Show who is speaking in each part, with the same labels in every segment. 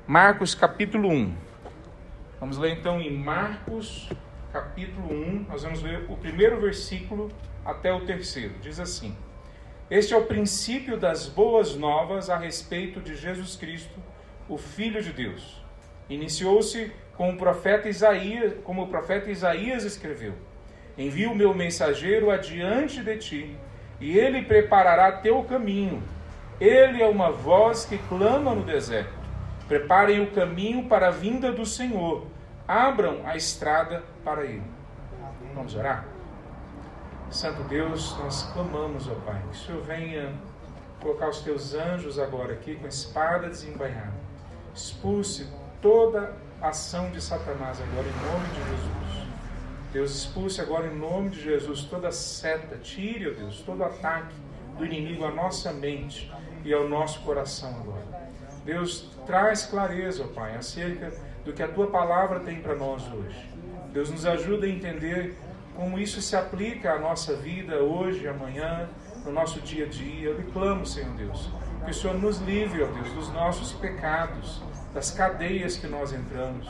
Speaker 1: Marcos capítulo 1. Vamos ler então em Marcos capítulo 1, nós vamos ler o primeiro versículo até o terceiro. Diz assim: Este é o princípio das boas novas a respeito de Jesus Cristo, o Filho de Deus. Iniciou-se como o profeta Isaías escreveu: Envio o meu mensageiro adiante de ti, e ele preparará teu caminho. Ele é uma voz que clama no deserto: Preparem o caminho para a vinda do Senhor, abram a estrada para ele. Vamos orar? Santo Deus, nós clamamos, ó Pai, que o Senhor venha colocar os teus anjos agora aqui com a espada desembainhada. Expulse toda ação de Satanás agora em nome de Jesus. Deus, expulse agora em nome de Jesus toda seta, tire, ó Deus, todo ataque do inimigo à nossa mente e ao nosso coração agora. Deus, traz clareza, ó Pai, acerca do que a Tua Palavra tem para nós hoje. Deus, nos ajuda a entender como isso se aplica à nossa vida hoje, amanhã, no nosso dia a dia. Eu lhe clamo, Senhor Deus, que o Senhor nos livre, ó Deus, dos nossos pecados, das cadeias que nós entramos.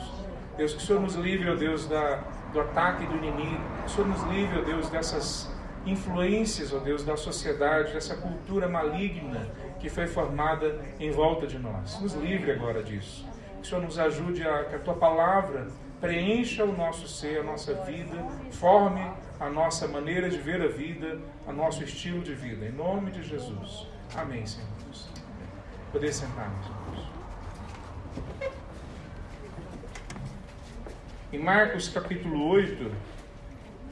Speaker 1: Deus, que o Senhor nos livre, ó Deus, do ataque do inimigo. Que o Senhor nos livre, ó Deus, dessas influências, ó Deus, da sociedade, dessa cultura maligna que foi formada em volta de nós. Nos livre agora disso. Que o Senhor nos ajude que a Tua Palavra preencha o nosso ser, a nossa vida, forme a nossa maneira de ver a vida, o nosso estilo de vida. Em nome de Jesus. Amém, Senhor Deus. Poder sentar, meus irmãos. Em Marcos capítulo 8,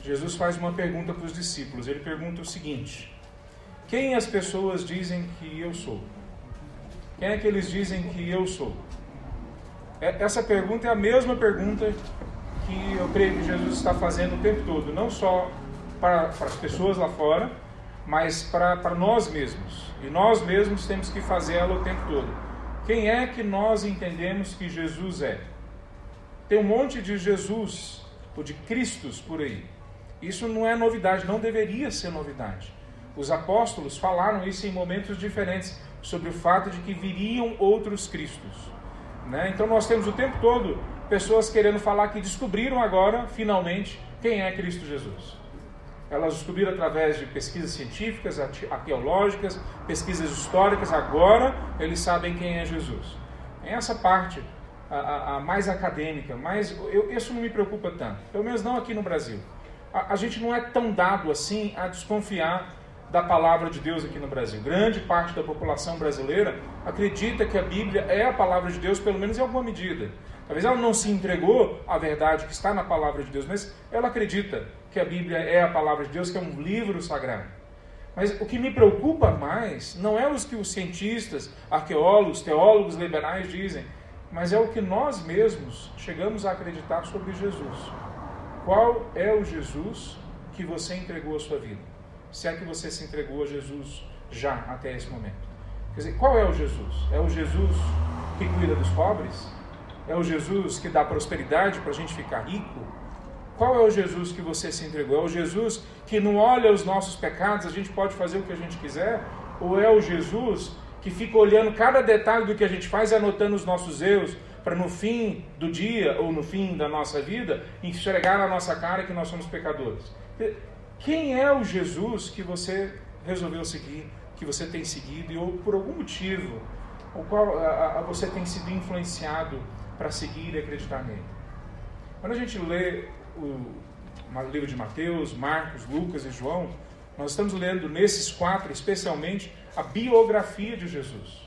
Speaker 1: Jesus faz uma pergunta para os discípulos. Ele pergunta o seguinte: quem as pessoas dizem que eu sou? Quem é que eles dizem que eu sou? Essa pergunta é a mesma pergunta que eu creio que Jesus está fazendo o tempo todo, não só para as pessoas lá fora, mas para nós mesmos. E nós mesmos temos que fazer ela o tempo todo. Quem é que nós entendemos que Jesus é? Tem um monte de Jesus, ou de Cristos por aí. Isso não é novidade, não deveria ser novidade. Os apóstolos falaram isso em momentos diferentes, sobre o fato de que viriam outros Cristos. Então nós temos o tempo todo pessoas querendo falar que descobriram agora, finalmente, quem é Cristo Jesus. Elas descobriram através de pesquisas científicas, arqueológicas, pesquisas históricas. Agora eles sabem quem é Jesus. Essa parte a mais acadêmica, mas isso não me preocupa tanto, pelo menos não aqui no Brasil. A gente não é tão dado assim a desconfiar da palavra de Deus aqui no Brasil. Grande parte da população brasileira acredita que a Bíblia é a palavra de Deus, pelo menos em alguma medida. Talvez ela não se entregou à verdade que está na palavra de Deus, mas ela acredita que a Bíblia é a palavra de Deus, que é um livro sagrado. Mas o que me preocupa mais não é os que os cientistas, arqueólogos, teólogos liberais dizem, mas é o que nós mesmos chegamos a acreditar sobre Jesus. Qual é o Jesus que você entregou à sua vida? Se é que você se entregou a Jesus já até esse momento. Quer dizer, qual é o Jesus? É o Jesus que cuida dos pobres? É o Jesus que dá prosperidade para a gente ficar rico? Qual é o Jesus que você se entregou? É o Jesus que não olha os nossos pecados, a gente pode fazer o que a gente quiser? Ou é o Jesus que fica olhando cada detalhe do que a gente faz e anotando os nossos erros, para no fim do dia ou no fim da nossa vida enxergar na nossa cara que nós somos pecadores? Quem é o Jesus que você resolveu seguir, que você tem seguido, ou por algum motivo, o qual você tem sido influenciado para seguir e acreditar nele? Quando a gente lê o livro de Mateus, Marcos, Lucas e João, nós estamos lendo nesses 4, especialmente, a biografia de Jesus.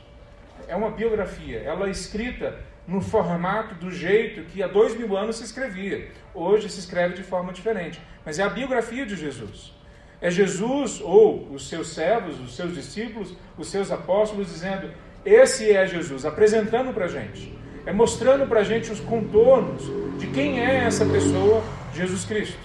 Speaker 1: É uma biografia, ela é escrita no formato, do jeito que há 2000 anos se escrevia. Hoje se escreve de forma diferente. Mas é a biografia de Jesus. É Jesus, ou os seus servos, os seus discípulos, os seus apóstolos, dizendo: esse é Jesus, apresentando para a gente. É mostrando para a gente os contornos de quem é essa pessoa, Jesus Cristo.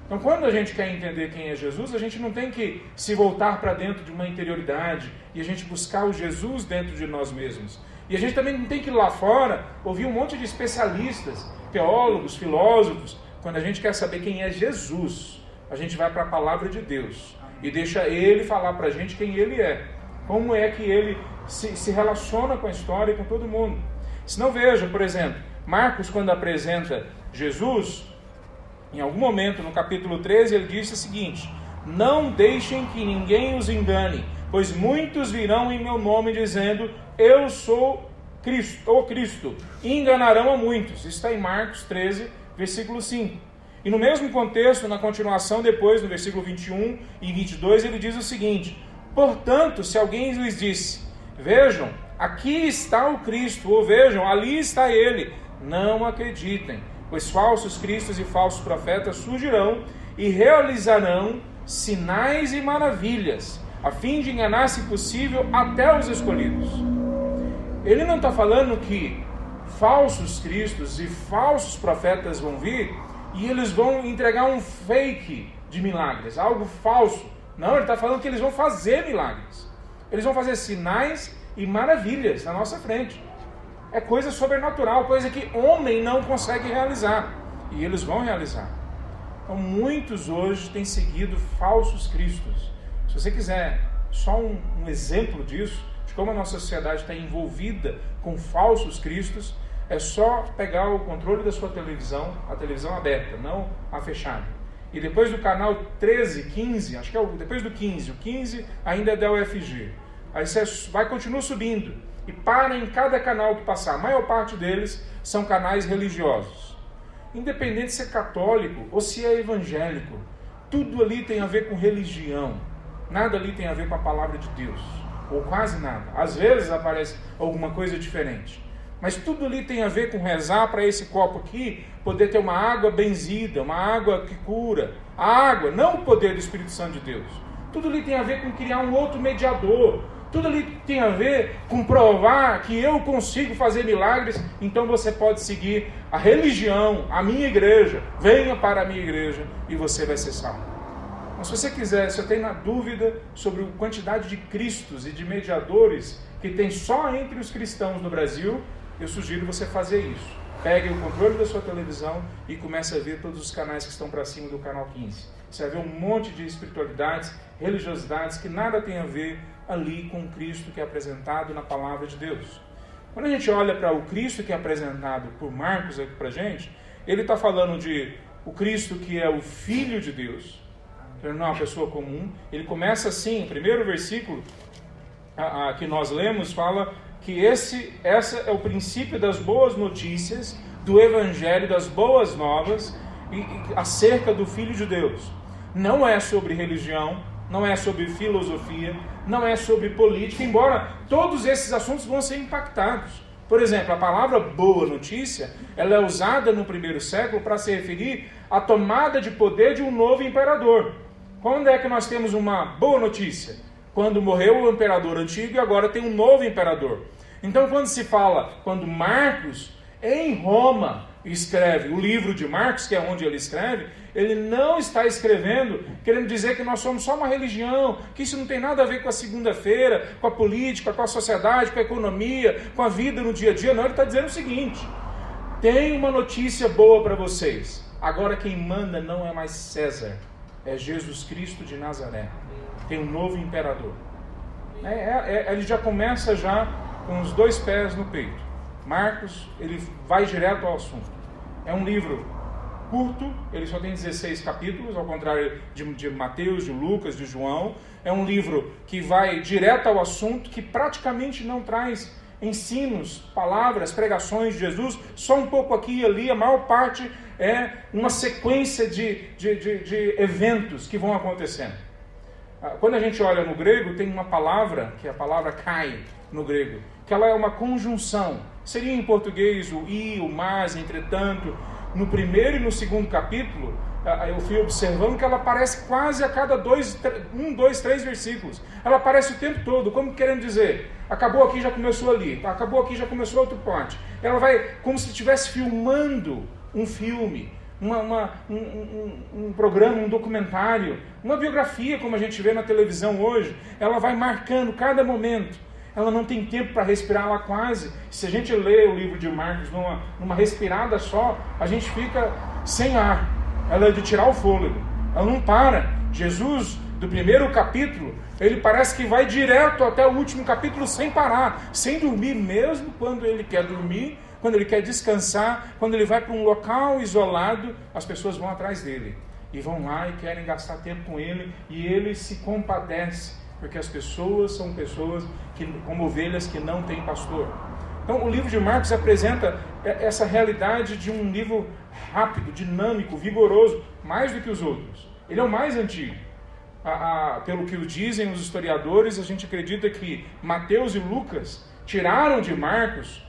Speaker 1: Então, quando a gente quer entender quem é Jesus, a gente não tem que se voltar para dentro de uma interioridade e a gente buscar o Jesus dentro de nós mesmos. E a gente também não tem que ir lá fora ouvir um monte de especialistas, teólogos, filósofos. Quando a gente quer saber quem é Jesus, a gente vai para a palavra de Deus e deixa Ele falar para a gente quem Ele é. Como é que Ele se relaciona com a história e com todo mundo. Senão veja, por exemplo, Marcos, quando apresenta Jesus, em algum momento no capítulo 13, ele disse o seguinte: não deixem que ninguém os engane, pois muitos virão em meu nome dizendo, eu sou Cristo, ou Cristo, e enganarão a muitos. Isso está em Marcos 13, versículo 5. E no mesmo contexto, na continuação depois, no versículo 21 e 22, ele diz o seguinte: portanto, se alguém lhes disse, vejam, aqui está o Cristo, ou vejam, ali está ele, não acreditem, pois falsos cristos e falsos profetas surgirão e realizarão sinais e maravilhas, a fim de enganar, se possível, até os escolhidos. Ele não está falando que falsos cristos e falsos profetas vão vir e eles vão entregar um fake de milagres, algo falso. Não, ele está falando que eles vão fazer milagres. Eles vão fazer sinais e maravilhas na nossa frente. É coisa sobrenatural, coisa que homem não consegue realizar. E eles vão realizar. Então, muitos hoje têm seguido falsos cristos. Se você quiser só um exemplo disso, de como a nossa sociedade está envolvida com falsos cristos, é só pegar o controle da sua televisão, a televisão aberta, não a fechada. E depois do canal 13, 15, acho que é depois do 15, o 15 ainda é da UFG. Aí você continua subindo e para em cada canal que passar. A maior parte deles são canais religiosos. Independente se é católico ou se é evangélico, tudo ali tem a ver com religião. Nada ali tem a ver com a palavra de Deus, ou quase nada. Às vezes aparece alguma coisa diferente, mas tudo ali tem a ver com rezar para esse copo aqui poder ter uma água benzida, uma água que cura. A água, não o poder do Espírito Santo de Deus. Tudo ali tem a ver com criar um outro mediador. Tudo ali tem a ver com provar que eu consigo fazer milagres, então você pode seguir a religião, a minha igreja. Venha para a minha igreja e você vai ser salvo. Mas se você quiser, se eu tenho na dúvida sobre a quantidade de cristos e de mediadores que tem só entre os cristãos no Brasil, eu sugiro você fazer isso. Pegue o controle da sua televisão e comece a ver todos os canais que estão para cima do canal 15. Você vai ver um monte de espiritualidades, religiosidades que nada tem a ver ali com o Cristo que é apresentado na palavra de Deus. Quando a gente olha para o Cristo que é apresentado por Marcos aqui para a gente, ele está falando de o Cristo que é o Filho de Deus. Ele não é uma pessoa comum. Ele começa assim, o primeiro versículo que nós lemos fala que esse é o princípio das boas notícias, do Evangelho, das boas novas, acerca do Filho de Deus. Não é sobre religião, não é sobre filosofia, não é sobre política, embora todos esses assuntos vão ser impactados. Por exemplo, a palavra boa notícia, ela é usada no primeiro século para se referir à tomada de poder de um novo imperador. Quando é que nós temos uma boa notícia? Quando morreu o imperador antigo e agora tem um novo imperador. Então, quando Marcos, em Roma, escreve o livro de Marcos, que é onde ele escreve, ele não está escrevendo querendo dizer que nós somos só uma religião, que isso não tem nada a ver com a segunda-feira, com a política, com a sociedade, com a economia, com a vida no dia a dia. Não, ele está dizendo o seguinte: tem uma notícia boa para vocês. Agora quem manda não é mais César, é Jesus Cristo de Nazaré. Tem um novo imperador. Ele já começa com os dois pés no peito. Marcos, ele vai direto ao assunto. É um livro curto, ele só tem 16 capítulos, ao contrário de Mateus, de Lucas, de João. É um livro que vai direto ao assunto, que praticamente não traz ensinos, palavras, pregações de Jesus, só um pouco aqui e ali. A maior parte é uma sequência de eventos que vão acontecendo. Quando a gente olha no grego, tem uma palavra, que é a palavra kai no grego, que ela é uma conjunção. Seria em português o e, o mas, entretanto. No primeiro e no segundo capítulo, eu fui observando que ela aparece quase a cada 2, 3 versículos. Ela aparece o tempo todo, como querendo dizer, acabou aqui, já começou ali, acabou aqui, já começou outro ponto. Ela vai como se estivesse filmando um filme, um programa, um documentário, uma biografia, como a gente vê na televisão hoje. Ela vai marcando cada momento. Ela não tem tempo para respirar lá quase. Se a gente lê o livro de Marcos numa respirada só, a gente fica sem ar. Ela é de tirar o fôlego. Ela não para. Jesus, do primeiro capítulo, ele parece que vai direto até o último capítulo sem parar, sem dormir, mesmo quando ele quer dormir, quando ele quer descansar, quando ele vai para um local isolado, as pessoas vão atrás dele. E vão lá e querem gastar tempo com ele, e ele se compadece, porque as pessoas são pessoas como ovelhas que não têm pastor. Então o livro de Marcos apresenta essa realidade de um livro rápido, dinâmico, vigoroso, mais do que os outros. Ele é o mais antigo. Pelo que dizem os historiadores, a gente acredita que Mateus e Lucas tiraram de Marcos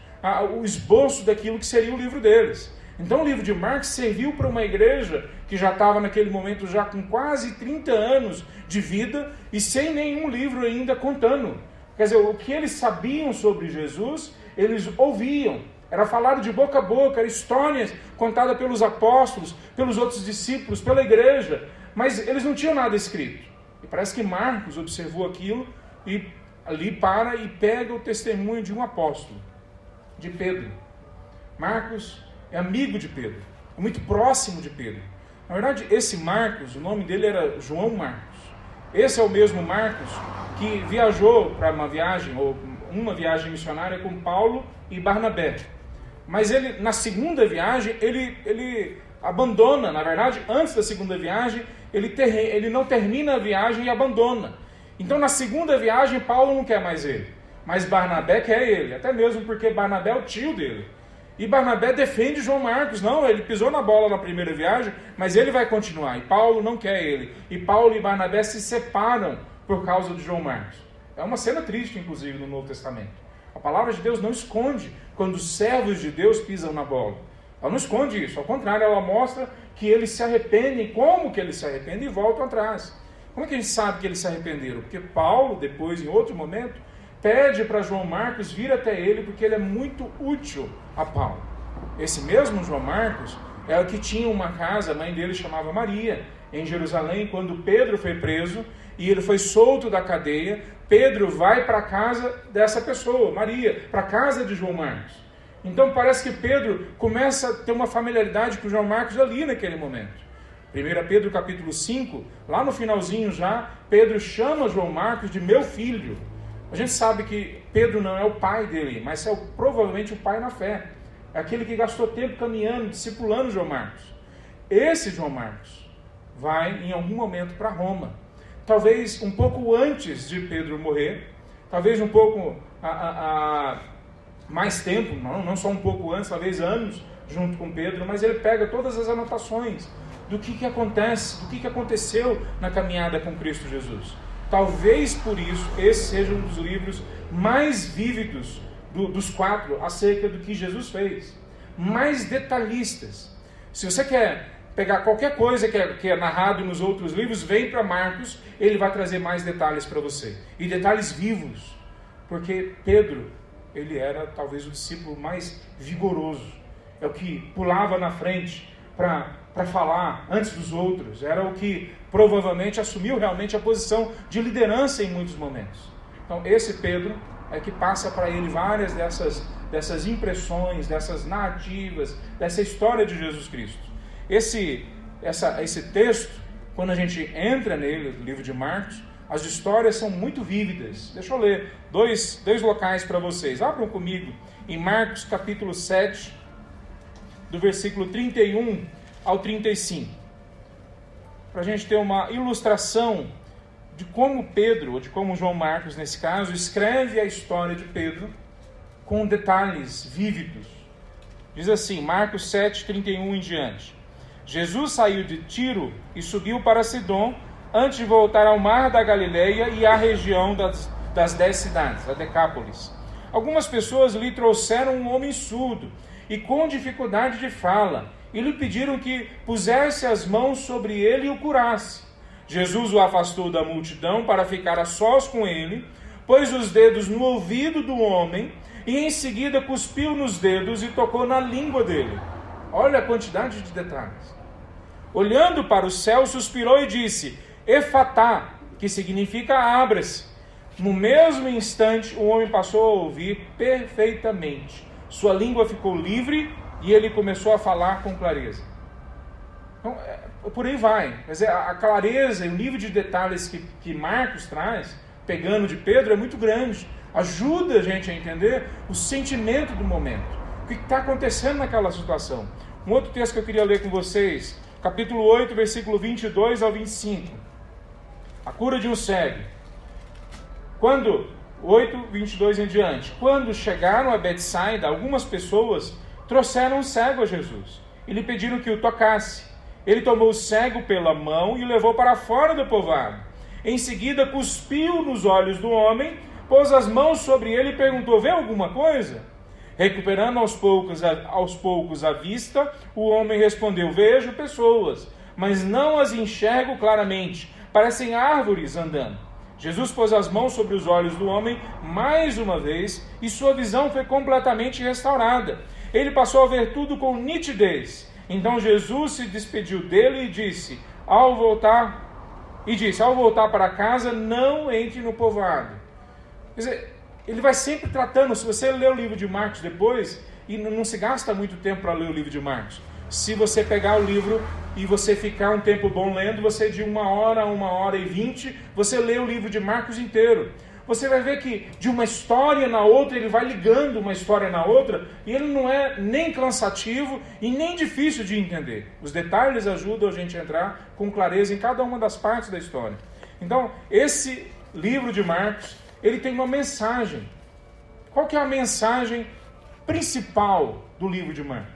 Speaker 1: o esboço daquilo que seria o livro deles. Então o livro de Marcos serviu para uma igreja que já estava naquele momento já com quase 30 anos de vida e sem nenhum livro ainda contando. Quer dizer, o que eles sabiam sobre Jesus, eles ouviam. Era falado de boca a boca, era histórias contadas pelos apóstolos, pelos outros discípulos, pela igreja. Mas eles não tinham nada escrito. E parece que Marcos observou aquilo e ali para e pega o testemunho de um apóstolo, de Pedro. Marcos é amigo de Pedro, é muito próximo de Pedro. Na verdade, esse Marcos, o nome dele era João Marcos. Esse é o mesmo Marcos que viajou para uma viagem missionária com Paulo e Barnabé. Mas ele, na segunda viagem, ele abandona. Na verdade, antes da segunda viagem, ele não termina a viagem e abandona. Então, na segunda viagem, Paulo não quer mais ele, mas Barnabé quer ele, até mesmo porque Barnabé é o tio dele. E Barnabé defende João Marcos. Não, ele pisou na bola na primeira viagem, mas ele vai continuar. E Paulo não quer ele. E Paulo e Barnabé se separam por causa de João Marcos. É uma cena triste, inclusive, no Novo Testamento. A palavra de Deus não esconde quando os servos de Deus pisam na bola. Ela não esconde isso. Ao contrário, ela mostra que eles se arrependem, como que eles se arrependem e voltam atrás. Como é que a gente sabe que eles se arrependeram? Porque Paulo, depois, em outro momento, pede para João Marcos vir até ele, porque ele é muito útil a Paulo. Esse mesmo João Marcos é o que tinha uma casa, a mãe dele chamava Maria, em Jerusalém, quando Pedro foi preso e ele foi solto da cadeia. Pedro vai para a casa dessa pessoa, Maria, para a casa de João Marcos. Então parece que Pedro começa a ter uma familiaridade com João Marcos ali naquele momento. 1 Pedro capítulo 5, lá no finalzinho já, Pedro chama João Marcos de meu filho. A gente sabe que Pedro não é o pai dele, mas é provavelmente o pai na fé. É aquele que gastou tempo caminhando, discipulando João Marcos. Esse João Marcos vai em algum momento para Roma. Talvez um pouco antes de Pedro morrer, talvez um pouco mais tempo, não só um pouco antes, talvez anos junto com Pedro, mas ele pega todas as anotações do que acontece, do que aconteceu na caminhada com Cristo Jesus. Talvez por isso esse seja um dos livros mais vívidos dos 4 acerca do que Jesus fez, mais detalhistas. Se você quer pegar qualquer coisa que é narrado nos outros livros, vem para Marcos, ele vai trazer mais detalhes para você, e detalhes vivos, porque Pedro, ele era talvez o discípulo mais vigoroso, é o que pulava na frente para falar antes dos outros, era o que provavelmente assumiu realmente a posição de liderança em muitos momentos. Então esse Pedro é que passa para ele várias dessas impressões, dessas narrativas, dessa história de Jesus Cristo. Esse texto, quando a gente entra nele, no livro de Marcos, as histórias são muito vívidas. Deixa eu ler dois locais para vocês. Abram comigo em Marcos capítulo 7, do versículo 31 ao 35. Para a gente ter uma ilustração de como Pedro, ou de como João Marcos, nesse caso, escreve a história de Pedro com detalhes vívidos. Diz assim, Marcos 7, 31 em diante. Jesus saiu de Tiro e subiu para Sidom, antes de voltar ao mar da Galileia e à região das 10 cidades, a Decápolis. Algumas pessoas lhe trouxeram um homem surdo e com dificuldade de fala, e lhe pediram que pusesse as mãos sobre ele e o curasse. Jesus o afastou da multidão para ficar a sós com ele, pôs os dedos no ouvido do homem e em seguida cuspiu nos dedos e tocou na língua dele. Olha a quantidade de detalhes. Olhando para o céu, suspirou e disse, Efatá, que significa abra-se. No mesmo instante, o homem passou a ouvir perfeitamente. Sua língua ficou livre e ele começou a falar com clareza. Então, por aí vai. Mas a clareza e o nível de detalhes que Marcos traz, pegando de Pedro, é muito grande. Ajuda a gente a entender o sentimento do momento. O que está acontecendo naquela situação. Um outro texto que eu queria ler com vocês, capítulo 8, versículo 22 ao 25. A cura de um cego. 8, 22 em diante. Quando chegaram a Betsaida, algumas pessoas trouxeram um cego a Jesus e lhe pediram que o tocasse. Ele tomou o cego pela mão e o levou para fora do povoado. Em seguida, cuspiu nos olhos do homem, pôs as mãos sobre ele e perguntou: vê alguma coisa? Recuperando aos poucos a vista, o homem respondeu: vejo pessoas, mas não as enxergo claramente. Parecem árvores andando. Jesus pôs as mãos sobre os olhos do homem mais uma vez e sua visão foi completamente restaurada. Ele passou a ver tudo com nitidez. Então Jesus se despediu dele e disse: ao voltar para casa, não entre no povoado. Quer dizer, ele vai sempre tratando. Se você ler o livro de Marcos depois, e não se gasta muito tempo para ler o livro de Marcos. Se você pegar o livro e você ficar um tempo bom lendo, você de 1 hora e 20, você lê o livro de Marcos inteiro. Você vai ver que de uma história na outra, ele vai ligando uma história na outra, e ele não é nem cansativo e nem difícil de entender. Os detalhes ajudam a gente a entrar com clareza em cada uma das partes da história. Então, esse livro de Marcos, ele tem uma mensagem. Qual que é a mensagem principal do livro de Marcos?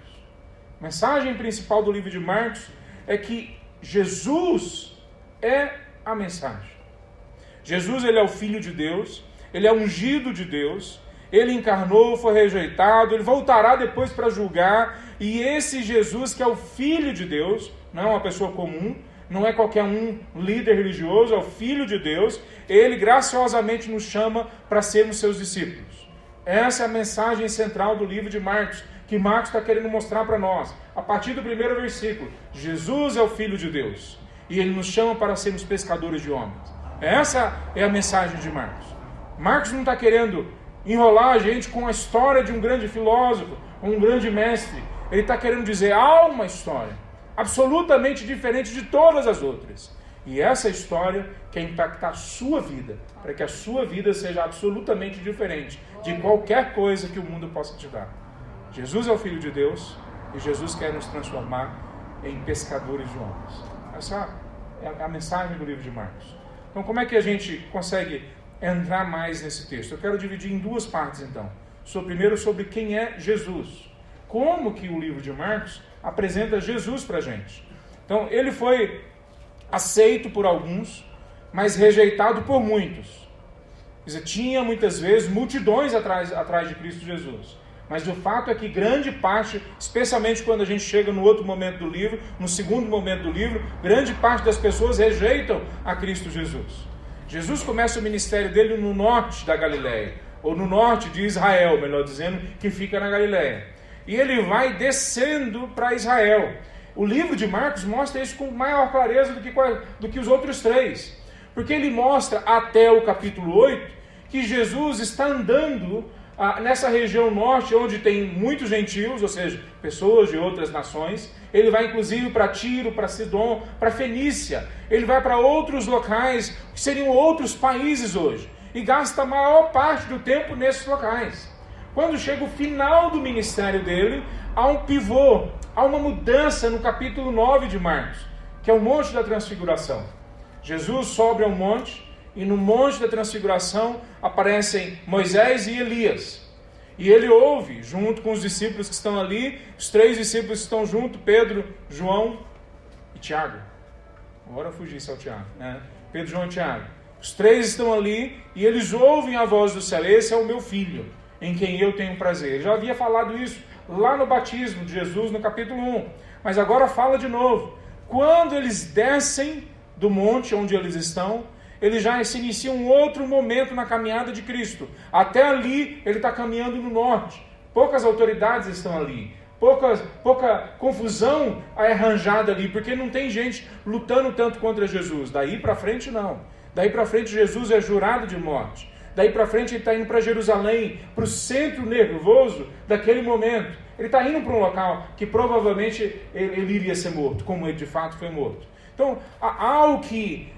Speaker 1: A mensagem principal do livro de Marcos é que Jesus é a mensagem. Jesus, ele é o Filho de Deus, ele é ungido de Deus, ele encarnou, foi rejeitado, ele voltará depois para julgar, e esse Jesus que é o Filho de Deus, não é uma pessoa comum, não é qualquer líder religioso, é o Filho de Deus, ele graciosamente nos chama para sermos seus discípulos. Essa é a mensagem central do livro de Marcos, que Marcos está querendo mostrar para nós, a partir do primeiro versículo. Jesus é o Filho de Deus, e ele nos chama para sermos pescadores de homens. Essa é a mensagem de Marcos. Marcos não está querendo enrolar a gente com a história de um grande filósofo, um grande mestre. Ele está querendo dizer: há uma história absolutamente diferente de todas as outras. E essa história quer impactar a sua vida, para que a sua vida seja absolutamente diferente de qualquer coisa que o mundo possa te dar. Jesus é o Filho de Deus e Jesus quer nos transformar em pescadores de homens. Essa é a mensagem do livro de Marcos. Então, como é que a gente consegue entrar mais nesse texto? Eu quero dividir em duas partes, então. Primeiro, sobre quem é Jesus. Como que o livro de Marcos apresenta Jesus para a gente. Então, ele foi aceito por alguns, mas rejeitado por muitos. Quer dizer, tinha muitas vezes multidões atrás de Cristo Jesus. Mas o fato é que grande parte, especialmente quando a gente chega no outro momento do livro, no segundo momento do livro, grande parte das pessoas rejeitam a Cristo Jesus. Jesus começa o ministério dele no norte da Galileia, ou no norte de Israel, melhor dizendo, que fica na Galileia. E ele vai descendo para Israel. O livro de Marcos mostra isso com maior clareza do que os outros três. Porque ele mostra até o capítulo 8 que Jesus está andando nessa região norte, onde tem muitos gentios, ou seja, pessoas de outras nações. Ele vai inclusive para Tiro, para Sidom, para Fenícia. Ele vai para outros locais, que seriam outros países hoje. E gasta a maior parte do tempo nesses locais. Quando chega o final do ministério dele, há um pivô, há uma mudança no capítulo 9 de Marcos, que é o Monte da Transfiguração. Jesus sobe ao monte, e no Monte da Transfiguração aparecem Moisés e Elias. E ele ouve, junto com os discípulos que estão ali, os 3 discípulos que estão junto, Pedro, João e Tiago. Agora fugi ao Tiago, né? Pedro, João e Tiago. Os 3 estão ali e eles ouvem a voz do céu: esse é o meu filho, em quem eu tenho prazer. Ele já havia falado isso lá no batismo de Jesus, no capítulo 1. Mas agora fala de novo. Quando eles descem do monte onde eles estão, ele já se inicia um outro momento na caminhada de Cristo. Até ali, ele está caminhando no norte. Poucas autoridades estão ali. Pouca confusão é arranjada ali, porque não tem gente lutando tanto contra Jesus. Daí para frente, não. Daí para frente, Jesus é jurado de morte. Daí para frente ele está indo para Jerusalém, para o centro nervoso daquele momento. Ele está indo para um local que provavelmente ele iria ser morto, como ele de fato foi morto. Então, há algo que,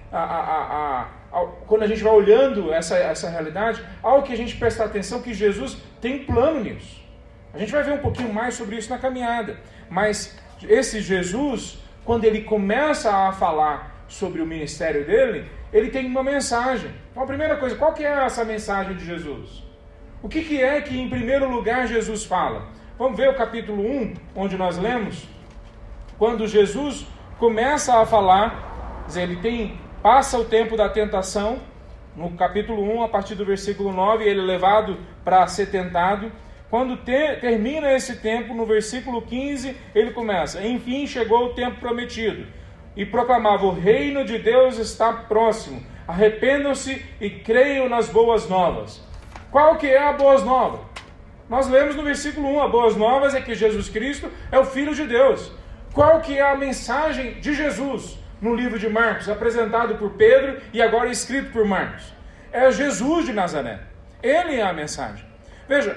Speaker 1: quando a gente vai olhando essa realidade, há algo que a gente presta atenção, que Jesus tem plano nisso. A gente vai ver um pouquinho mais sobre isso na caminhada. Mas esse Jesus, quando ele começa a falar sobre o ministério dele, ele tem uma mensagem. Então a primeira coisa, qual que é essa mensagem de Jesus? O que é que em primeiro lugar Jesus fala? Vamos ver o capítulo 1, onde nós lemos, quando Jesus começa a falar, ele passa o tempo da tentação, no capítulo 1, a partir do versículo 9, ele é levado para ser tentado. Quando termina esse tempo, no versículo 15, ele começa: enfim chegou o tempo prometido, e proclamava: o reino de Deus está próximo, arrependam-se e creiam nas boas novas. Qual que é a boas novas? Nós lemos no versículo 1, a boas novas é que Jesus Cristo é o Filho de Deus. Qual que é a mensagem de Jesus no livro de Marcos, apresentado por Pedro e agora escrito por Marcos? É Jesus de Nazaré. Ele é a mensagem. Veja,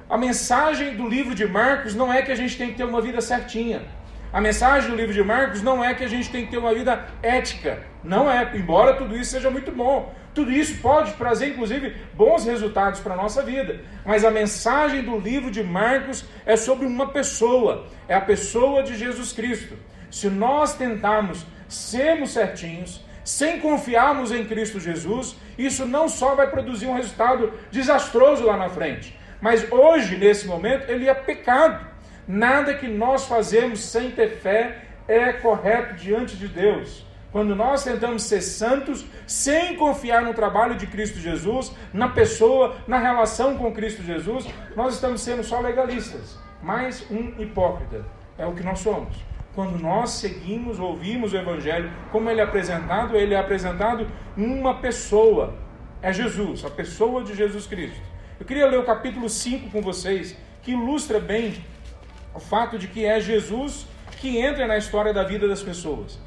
Speaker 1: a mensagem do livro de Marcos não é que a gente tem que ter uma vida certinha. A mensagem do livro de Marcos não é que a gente tem que ter uma vida ética. Não é, embora tudo isso seja muito bom. Tudo isso pode trazer, inclusive, bons resultados para a nossa vida. Mas a mensagem do livro de Marcos é sobre uma pessoa. É a pessoa de Jesus Cristo. Se nós tentarmos sermos certinhos, sem confiarmos em Cristo Jesus, isso não só vai produzir um resultado desastroso lá na frente, mas hoje, nesse momento, ele é pecado. Nada que nós fazemos sem ter fé é correto diante de Deus. Quando nós tentamos ser santos, sem confiar no trabalho de Cristo Jesus, na pessoa, na relação com Cristo Jesus, nós estamos sendo só legalistas, mais um hipócrita. É o que nós somos. Quando nós seguimos, ouvimos o Evangelho, como ele é apresentado uma pessoa. É Jesus, a pessoa de Jesus Cristo. Eu queria ler o capítulo 5 com vocês, que ilustra bem o fato de que é Jesus que entra na história da vida das pessoas.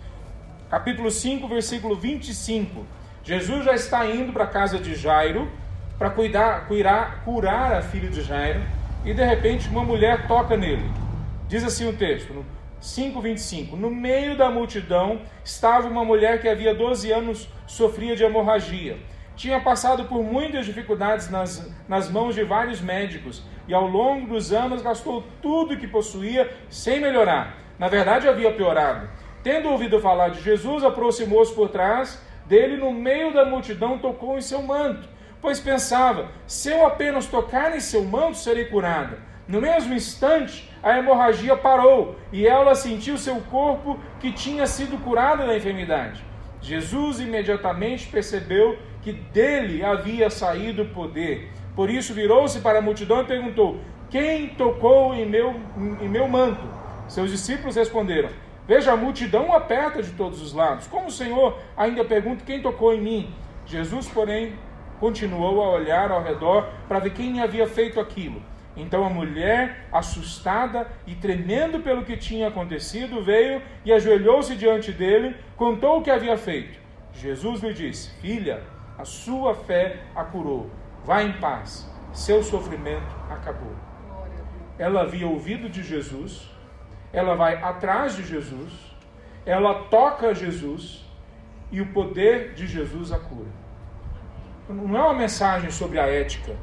Speaker 1: Capítulo 5, versículo 25. Jesus já está indo para a casa de Jairo para curar a filha de Jairo, e de repente uma mulher toca nele. Diz assim o texto, no 5:25. No meio da multidão estava uma mulher que havia 12 anos sofria de hemorragia. Tinha passado por muitas dificuldades nas mãos de vários médicos, e ao longo dos anos gastou tudo que possuía sem melhorar. Na verdade, havia piorado. Tendo ouvido falar de Jesus, aproximou-se por trás dele, no meio da multidão, tocou em seu manto, pois pensava: se eu apenas tocar em seu manto, serei curada. No mesmo instante, a hemorragia parou, e ela sentiu seu corpo que tinha sido curado da enfermidade. Jesus imediatamente percebeu que dele havia saído o poder. Por isso virou-se para a multidão e perguntou: quem tocou em meu manto? Seus discípulos responderam: veja, a multidão o aperta de todos os lados. Como o Senhor ainda pergunta: quem tocou em mim? Jesus, porém, continuou a olhar ao redor para ver quem havia feito aquilo. Então a mulher, assustada e tremendo pelo que tinha acontecido, veio e ajoelhou-se diante dele, contou o que havia feito. Jesus lhe disse: filha, a sua fé a curou. Vá em paz, seu sofrimento acabou. Ela havia ouvido de Jesus, ela vai atrás de Jesus, ela toca Jesus, e o poder de Jesus a cura. Não é uma mensagem sobre a ética,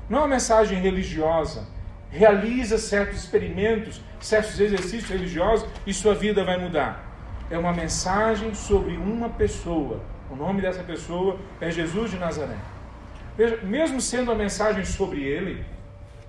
Speaker 1: não é uma mensagem religiosa. Realiza certos experimentos, certos exercícios religiosos e sua vida vai mudar. É uma mensagem sobre uma pessoa. O nome dessa pessoa é Jesus de Nazaré. Veja, mesmo sendo a mensagem sobre ele,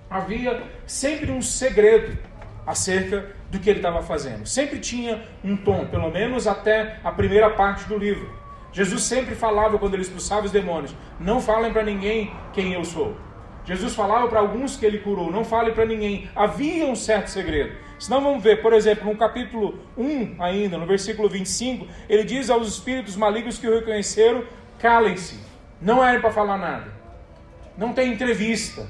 Speaker 1: havia sempre um segredo acerca do que ele estava fazendo. Sempre tinha um tom, pelo menos até a primeira parte do livro. Jesus sempre falava, quando ele expulsava os demônios: não falem para ninguém quem eu sou. Jesus falava para alguns que ele curou: não fale para ninguém. Havia um certo segredo. Senão vamos ver, por exemplo, no capítulo 1 ainda, no versículo 25, ele diz aos espíritos malignos que o reconheceram: calem-se, não é para falar nada. Não tem entrevista.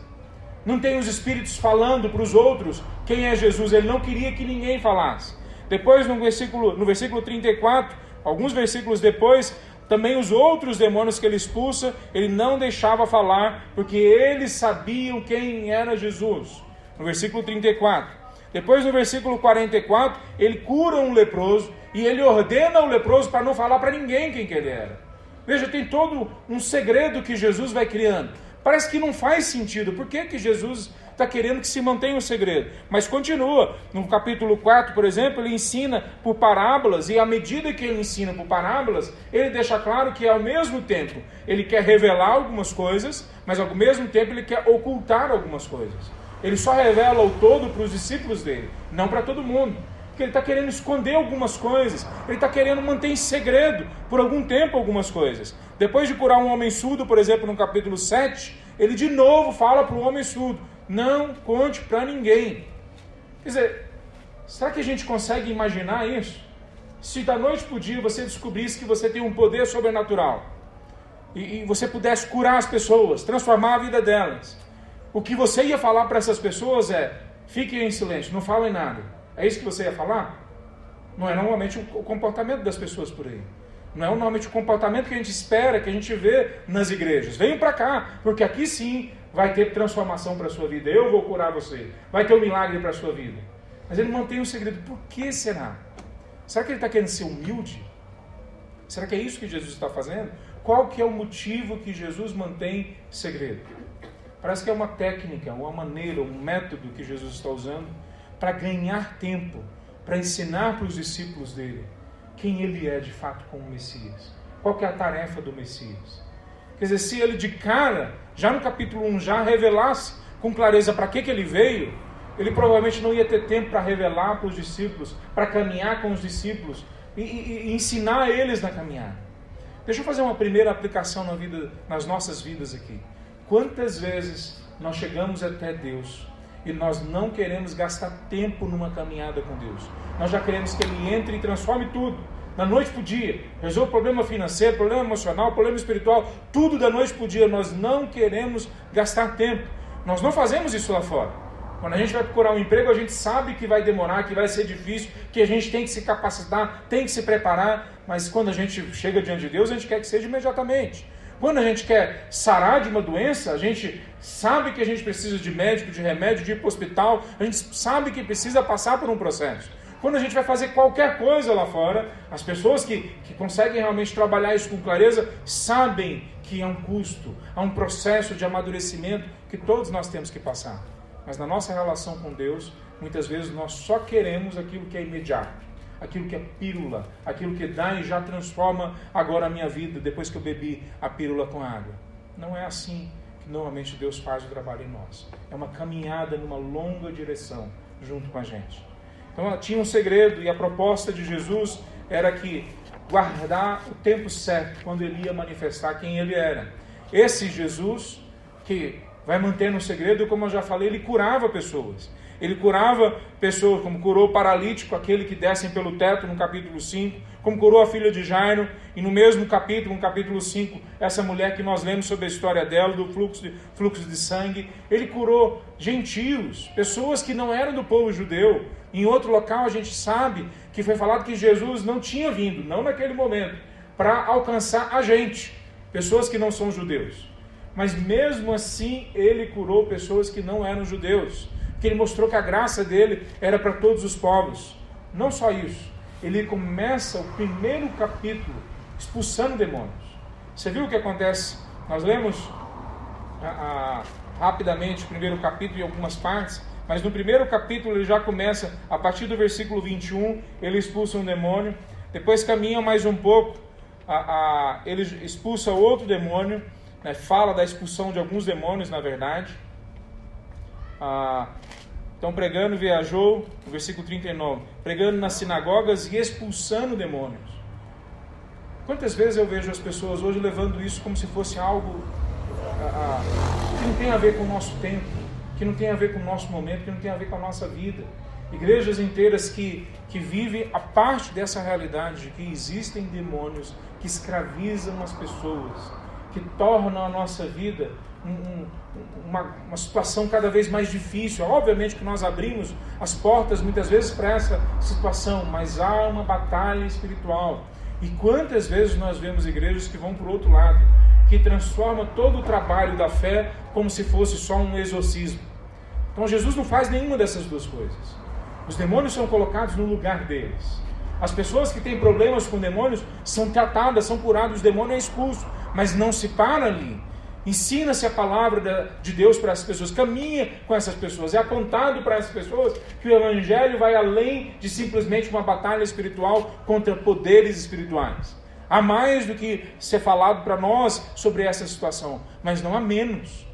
Speaker 1: Não tem os espíritos falando para os outros quem é Jesus. Ele não queria que ninguém falasse. Depois, no versículo 34, alguns versículos depois, Também os outros demônios que ele expulsa, ele não deixava falar, porque eles sabiam quem era Jesus. No versículo 34. Depois, no versículo 44, ele cura um leproso e ele ordena o leproso para não falar para ninguém quem que ele era. Veja, tem todo um segredo que Jesus vai criando. Parece que não faz sentido. Por que Jesus está querendo que se mantenha o segredo? Mas continua. No capítulo 4, por exemplo, ele ensina por parábolas, e à medida que ele ensina por parábolas, ele deixa claro que ao mesmo tempo ele quer revelar algumas coisas, mas ao mesmo tempo ele quer ocultar algumas coisas. Ele só revela o todo para os discípulos dele, não para todo mundo. Porque ele está querendo esconder algumas coisas, ele está querendo manter em segredo por algum tempo algumas coisas. Depois de curar um homem surdo, por exemplo, no capítulo 7, ele de novo fala para o homem surdo: não conte para ninguém. Quer dizer, será que a gente consegue imaginar isso? Se da noite para o dia você descobrisse que você tem um poder sobrenatural e você pudesse curar as pessoas, transformar a vida delas, o que você ia falar para essas pessoas é: fiquem em silêncio, não falem nada. É isso que você ia falar? Não é normalmente o comportamento das pessoas por aí. Não é normalmente o comportamento que a gente espera, que a gente vê nas igrejas. Venham para cá, porque aqui sim vai ter transformação para a sua vida. Eu vou curar você. Vai ter um milagre para a sua vida. Mas ele mantém um segredo. Por que será? Será que ele está querendo ser humilde? Será que é isso que Jesus está fazendo? Qual que é o motivo que Jesus mantém segredo? Parece que é uma técnica, uma maneira, um método que Jesus está usando para ganhar tempo, para ensinar para os discípulos dele quem ele é de fato como Messias. Qual que é a tarefa do Messias? Quer dizer, se ele de cara, já no capítulo 1, já revelasse com clareza para que ele veio, ele provavelmente não ia ter tempo para revelar para os discípulos, para caminhar com os discípulos e ensinar eles na caminhada. Deixa eu fazer uma primeira aplicação nas nossas vidas aqui. Quantas vezes nós chegamos até Deus e nós não queremos gastar tempo numa caminhada com Deus? Nós já queremos que Ele entre e transforme tudo, da noite para o dia. Resolva o problema financeiro, problema emocional, problema espiritual, tudo da noite para o dia. Nós não queremos gastar tempo. Nós não fazemos isso lá fora. Quando a gente vai procurar um emprego, a gente sabe que vai demorar, que vai ser difícil, que a gente tem que se capacitar, tem que se preparar, mas quando a gente chega diante de Deus, a gente quer que seja imediatamente. Quando a gente quer sarar de uma doença, a gente sabe que a gente precisa de médico, de remédio, de ir para o hospital, a gente sabe que precisa passar por um processo. Quando a gente vai fazer qualquer coisa lá fora, as pessoas que conseguem realmente trabalhar isso com clareza, sabem que há um custo, há um processo de amadurecimento que todos nós temos que passar. Mas na nossa relação com Deus, muitas vezes nós só queremos aquilo que é imediato, aquilo que é pílula, aquilo que dá e já transforma agora a minha vida, depois que eu bebi a pílula com água. Não é assim que normalmente Deus faz o trabalho em nós. É uma caminhada numa longa direção junto com a gente. Então tinha um segredo, e a proposta de Jesus era que guardar o tempo certo, quando ele ia manifestar quem ele era. Esse Jesus que vai mantendo o segredo, como eu já falei, ele curava pessoas. Ele curava pessoas, como curou o paralítico, aquele que descem pelo teto, no capítulo 5, como curou a filha de Jairo, e no mesmo capítulo, no capítulo 5, essa mulher que nós lemos sobre a história dela, do fluxo de sangue. Ele curou gentios, pessoas que não eram do povo judeu. Em outro local a gente sabe que foi falado que Jesus não tinha vindo, não naquele momento, para alcançar a gente, pessoas que não são judeus. Mas mesmo assim ele curou pessoas que não eram judeus, porque ele mostrou que a graça dele era para todos os povos. Não só isso, ele começa o primeiro capítulo expulsando demônios. Você viu o que acontece? Nós lemos rapidamente o primeiro capítulo e algumas partes, mas no primeiro capítulo ele já começa, a partir do versículo 21, ele expulsa um demônio, depois caminha mais um pouco, ele expulsa outro demônio, né, fala da expulsão de alguns demônios, na verdade. Então, pregando, viajou, no versículo 39, pregando nas sinagogas e expulsando demônios. Quantas vezes eu vejo as pessoas hoje levando isso como se fosse algo que não tem a ver com o nosso tempo, que não tem a ver com o nosso momento, que não tem a ver com a nossa vida. Igrejas inteiras que vivem a parte dessa realidade de que existem demônios que escravizam as pessoas, que tornam a nossa vida uma situação cada vez mais difícil. Obviamente que nós abrimos as portas muitas vezes para essa situação, mas há uma batalha espiritual. E quantas vezes nós vemos igrejas que vão para o outro lado, que transformam todo o trabalho da fé como se fosse só um exorcismo. Então Jesus não faz nenhuma dessas duas coisas. Os demônios são colocados no lugar deles. As pessoas que têm problemas com demônios são tratadas, são curadas, o demônio é expulso, mas não se para ali. Ensina-se a palavra de Deus para essas pessoas, caminha com essas pessoas, é apontado para essas pessoas que o Evangelho vai além de simplesmente uma batalha espiritual contra poderes espirituais. Há mais do que ser falado para nós sobre essa situação, mas não há menos.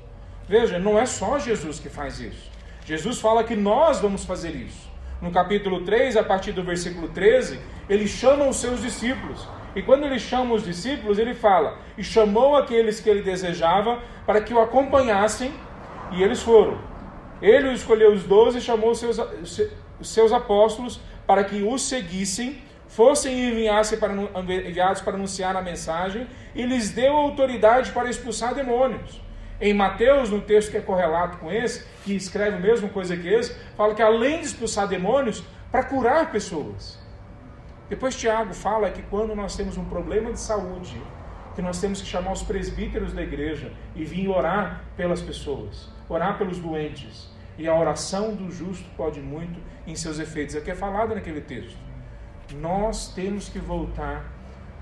Speaker 1: Veja, não é só Jesus que faz isso. Jesus fala que nós vamos fazer isso. No capítulo 3, a partir do versículo 13, ele chama os seus discípulos. E quando ele chama os discípulos, ele fala: e chamou aqueles que ele desejava para que o acompanhassem, e eles foram. Ele escolheu os 12 e chamou os seus apóstolos para que os seguissem, fossem enviados para anunciar a mensagem, e lhes deu autoridade para expulsar demônios. Em Mateus, no texto que é correlato com esse, que escreve a mesma coisa que esse, fala que além de expulsar demônios, para curar pessoas. Depois Tiago fala que quando nós temos um problema de saúde, que nós temos que chamar os presbíteros da igreja e vir orar pelas pessoas, orar pelos doentes. E a oração do justo pode muito em seus efeitos. É o que é falado naquele texto. Nós temos que voltar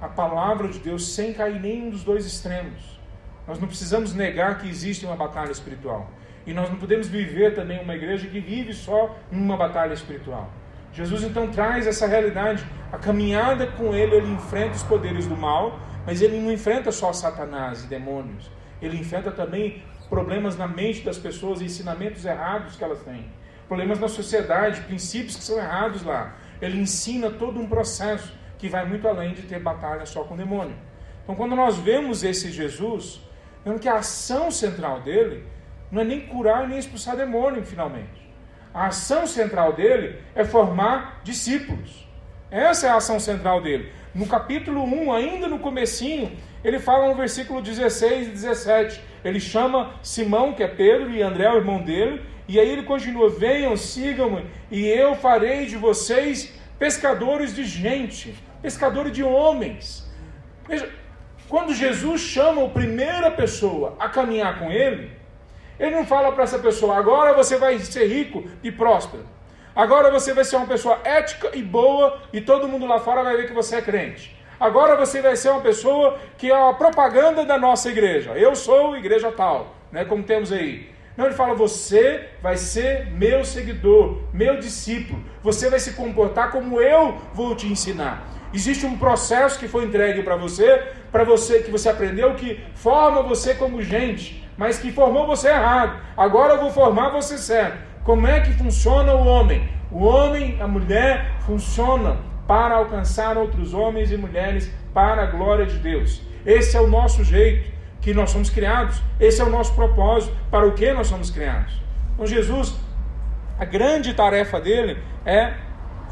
Speaker 1: à palavra de Deus sem cair em nenhum dos dois extremos. Nós não precisamos negar que existe uma batalha espiritual. E nós não podemos viver também uma igreja que vive só numa batalha espiritual. Jesus então traz essa realidade. A caminhada com ele enfrenta os poderes do mal, mas ele não enfrenta só Satanás e demônios. Ele enfrenta também problemas na mente das pessoas, ensinamentos errados que elas têm. Problemas na sociedade, princípios que são errados lá. Ele ensina todo um processo que vai muito além de ter batalha só com o demônio. Então quando nós vemos esse Jesus, vemos que a ação central dele não é nem curar nem expulsar demônio finalmente. A ação central dele é formar discípulos. Essa é a ação central dele. No capítulo 1, ainda no comecinho, ele fala no versículo 16 e 17. Ele chama Simão, que é Pedro, e André, o irmão dele, e aí ele continua: venham, sigam-me, e eu farei de vocês pescadores de gente, pescadores de homens. Veja, quando Jesus chama a primeira pessoa a caminhar com ele não fala para essa pessoa: agora você vai ser rico e próspero, agora você vai ser uma pessoa ética e boa e todo mundo lá fora vai ver que você é crente, agora você vai ser uma pessoa que é a propaganda da nossa igreja, eu sou igreja tal, né, como temos aí. Não, ele fala: você vai ser meu seguidor, meu discípulo, você vai se comportar como eu vou te ensinar. Existe um processo que foi entregue para você, que você aprendeu, que forma você como gente, mas que formou você errado. Agora eu vou formar você certo. Como é que funciona o homem? O homem, a mulher, funcionam para alcançar outros homens e mulheres para a glória de Deus. Esse é o nosso jeito que nós somos criados. Esse é o nosso propósito, para o que nós somos criados. Então Jesus, a grande tarefa dele é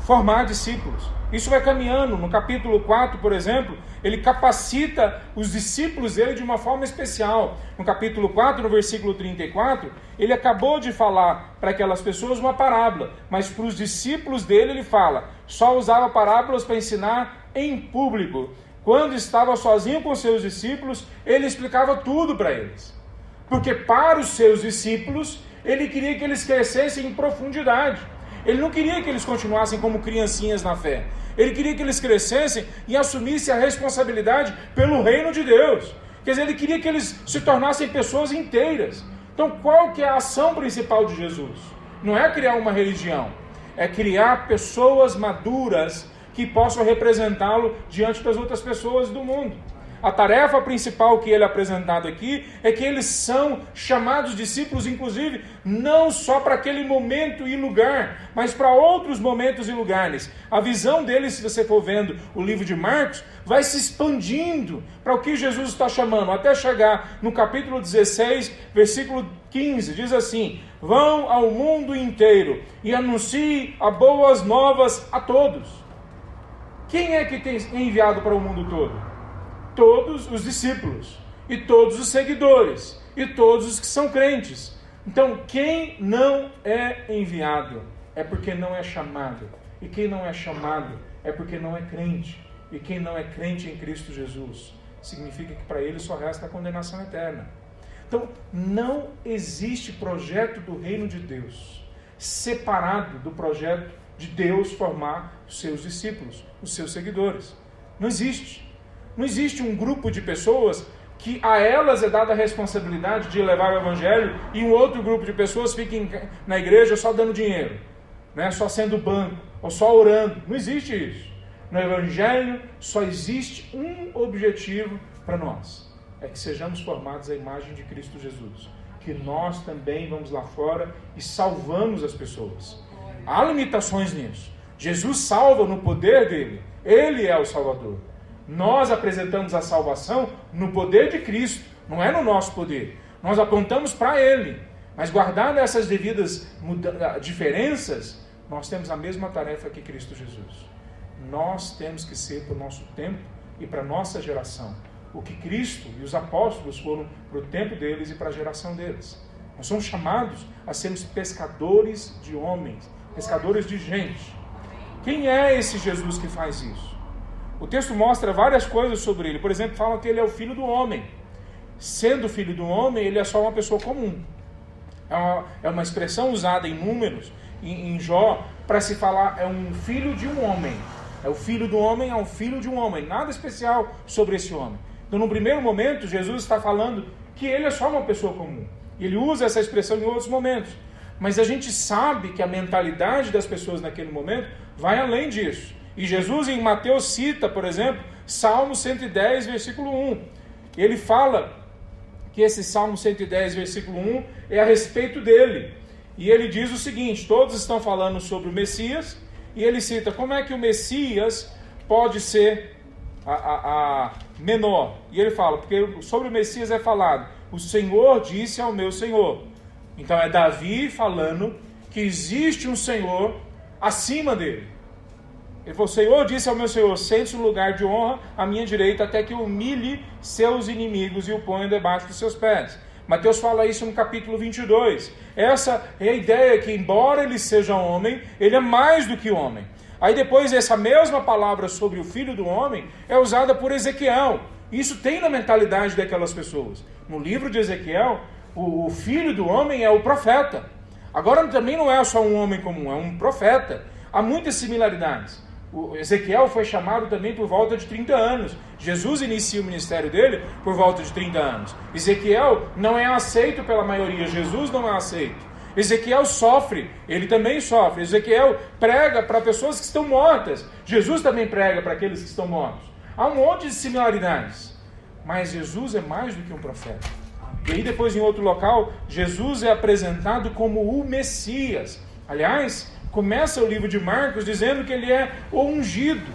Speaker 1: formar discípulos. Isso vai caminhando. No capítulo 4, por exemplo, ele capacita os discípulos dele de uma forma especial. No capítulo 4, no versículo 34, ele acabou de falar para aquelas pessoas uma parábola, mas para os discípulos dele ele fala, só usava parábolas para ensinar em público. Quando estava sozinho com seus discípulos, ele explicava tudo para eles. Porque para os seus discípulos, ele queria que eles crescessem em profundidade. Ele não queria que eles continuassem como criancinhas na fé. Ele queria que eles crescessem e assumissem a responsabilidade pelo reino de Deus. Quer dizer, ele queria que eles se tornassem pessoas inteiras. Então, qual que é a ação principal de Jesus? Não é criar uma religião, é criar pessoas maduras que possam representá-lo diante das outras pessoas do mundo. A tarefa principal que ele é apresentado aqui é que eles são chamados discípulos, inclusive, não só para aquele momento e lugar, mas para outros momentos e lugares. A visão deles, se você for vendo o livro de Marcos, vai se expandindo para o que Jesus está chamando, até chegar no capítulo 16, versículo 15, diz assim: vão ao mundo inteiro e anunciem as boas novas a todos. Quem é que tem enviado para o mundo todo? Todos os discípulos, e todos os seguidores, e todos os que são crentes. Então, quem não é enviado é porque não é chamado, e quem não é chamado é porque não é crente. E quem não é crente em Cristo Jesus, significa que para ele só resta a condenação eterna. Então, não existe projeto do reino de Deus separado do projeto de Deus formar os seus discípulos, os seus seguidores. Não existe. Não existe um grupo de pessoas que a elas é dada a responsabilidade de levar o evangelho e um outro grupo de pessoas fiquem na igreja só dando dinheiro, né? Só sendo banco, ou só orando. Não existe isso. No evangelho só existe um objetivo para nós: é que sejamos formados à imagem de Cristo Jesus, que nós também vamos lá fora e salvamos as pessoas. Há limitações nisso. Jesus salva no poder dele. Ele é o Salvador. Nós apresentamos a salvação no poder de Cristo, não é no nosso poder. Nós apontamos para ele. Mas guardando essas devidas diferenças, nós temos a mesma tarefa que Cristo Jesus. Nós temos que ser para o nosso tempo e para a nossa geração o que Cristo e os apóstolos foram para o tempo deles e para a geração deles. Nós somos chamados a sermos pescadores de homens, pescadores de gente. Quem é esse Jesus que faz isso? O texto mostra várias coisas sobre ele. Por exemplo, fala que ele é o filho do homem. Sendo filho do homem, ele é só uma pessoa comum. É uma expressão usada em Números, em Jó, para se falar é um filho de um homem. É o filho do homem, é um filho de um homem. Nada especial sobre esse homem. Então, no primeiro momento, Jesus está falando que ele é só uma pessoa comum. Ele usa essa expressão em outros momentos. Mas a gente sabe que a mentalidade das pessoas naquele momento vai além disso. E Jesus em Mateus cita, por exemplo, Salmo 110, versículo 1. Ele fala que esse Salmo 110, versículo 1 é a respeito dele. E ele diz o seguinte: todos estão falando sobre o Messias, e ele cita como é que o Messias pode ser menor. E ele fala, porque sobre o Messias é falado, o Senhor disse ao meu Senhor. Então é Davi falando que existe um Senhor acima dele. Ele falou: o Senhor disse ao meu Senhor, sente-se no lugar de honra à minha direita, até que humilhe seus inimigos e o ponha debaixo dos seus pés. Mateus fala isso no capítulo 22. Essa é a ideia que, embora ele seja homem, ele é mais do que homem. Aí depois essa mesma palavra sobre o filho do homem é usada por Ezequiel. Isso tem na mentalidade daquelas pessoas. No livro de Ezequiel, o filho do homem é o profeta. Agora também não é só um homem comum, é um profeta. Há muitas similaridades. O Ezequiel foi chamado também por volta de 30 anos. Jesus inicia o ministério dele por volta de 30 anos. Ezequiel não é aceito pela maioria, Jesus não é aceito. Ezequiel sofre, ele também sofre. Ezequiel prega para pessoas que estão mortas. Jesus também prega para aqueles que estão mortos. Há um monte de similaridades. Mas Jesus é mais do que um profeta. E aí depois em outro local, Jesus é apresentado como o Messias. Aliás, começa o livro de Marcos dizendo que ele é o ungido.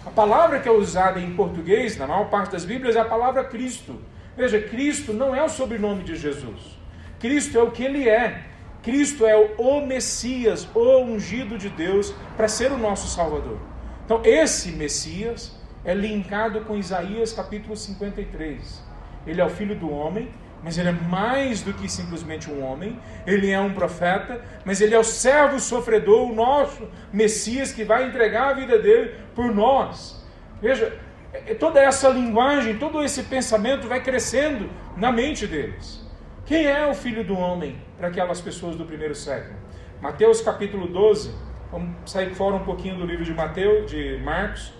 Speaker 1: A palavra que é usada em português, na maior parte das Bíblias, é a palavra Cristo. Veja, Cristo não é o sobrenome de Jesus. Cristo é o que ele é. Cristo é o Messias, o ungido de Deus, para ser o nosso Salvador. Então, esse Messias é linkado com Isaías capítulo 53. Ele é o filho do homem, mas ele é mais do que simplesmente um homem. Ele é um profeta, mas ele é o servo sofredor, o nosso Messias, que vai entregar a vida dele por nós. Veja, toda essa linguagem, todo esse pensamento vai crescendo na mente deles. Quem é o filho do homem para aquelas pessoas do primeiro século? Mateus capítulo 12, vamos sair fora um pouquinho do livro de Mateus, de Marcos,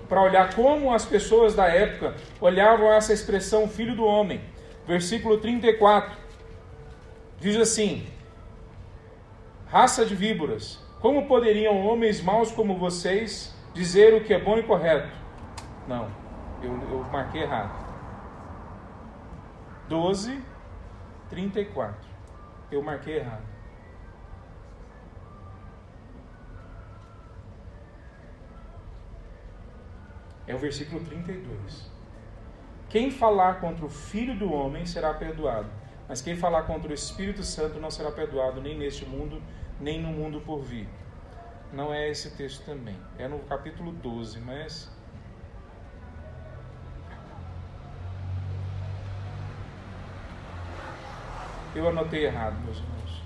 Speaker 1: para olhar como as pessoas da época olhavam essa expressão filho do homem. Versículo 34, diz assim: raça de víboras, como poderiam homens maus como vocês dizer o que é bom e correto? Não, eu marquei errado. 12, 34. Eu marquei errado. É o versículo 32. Quem falar contra o Filho do Homem será perdoado, mas quem falar contra o Espírito Santo não será perdoado, nem neste mundo, nem no mundo por vir. Não é esse texto também. É no capítulo 12, mas... eu anotei errado, meus irmãos.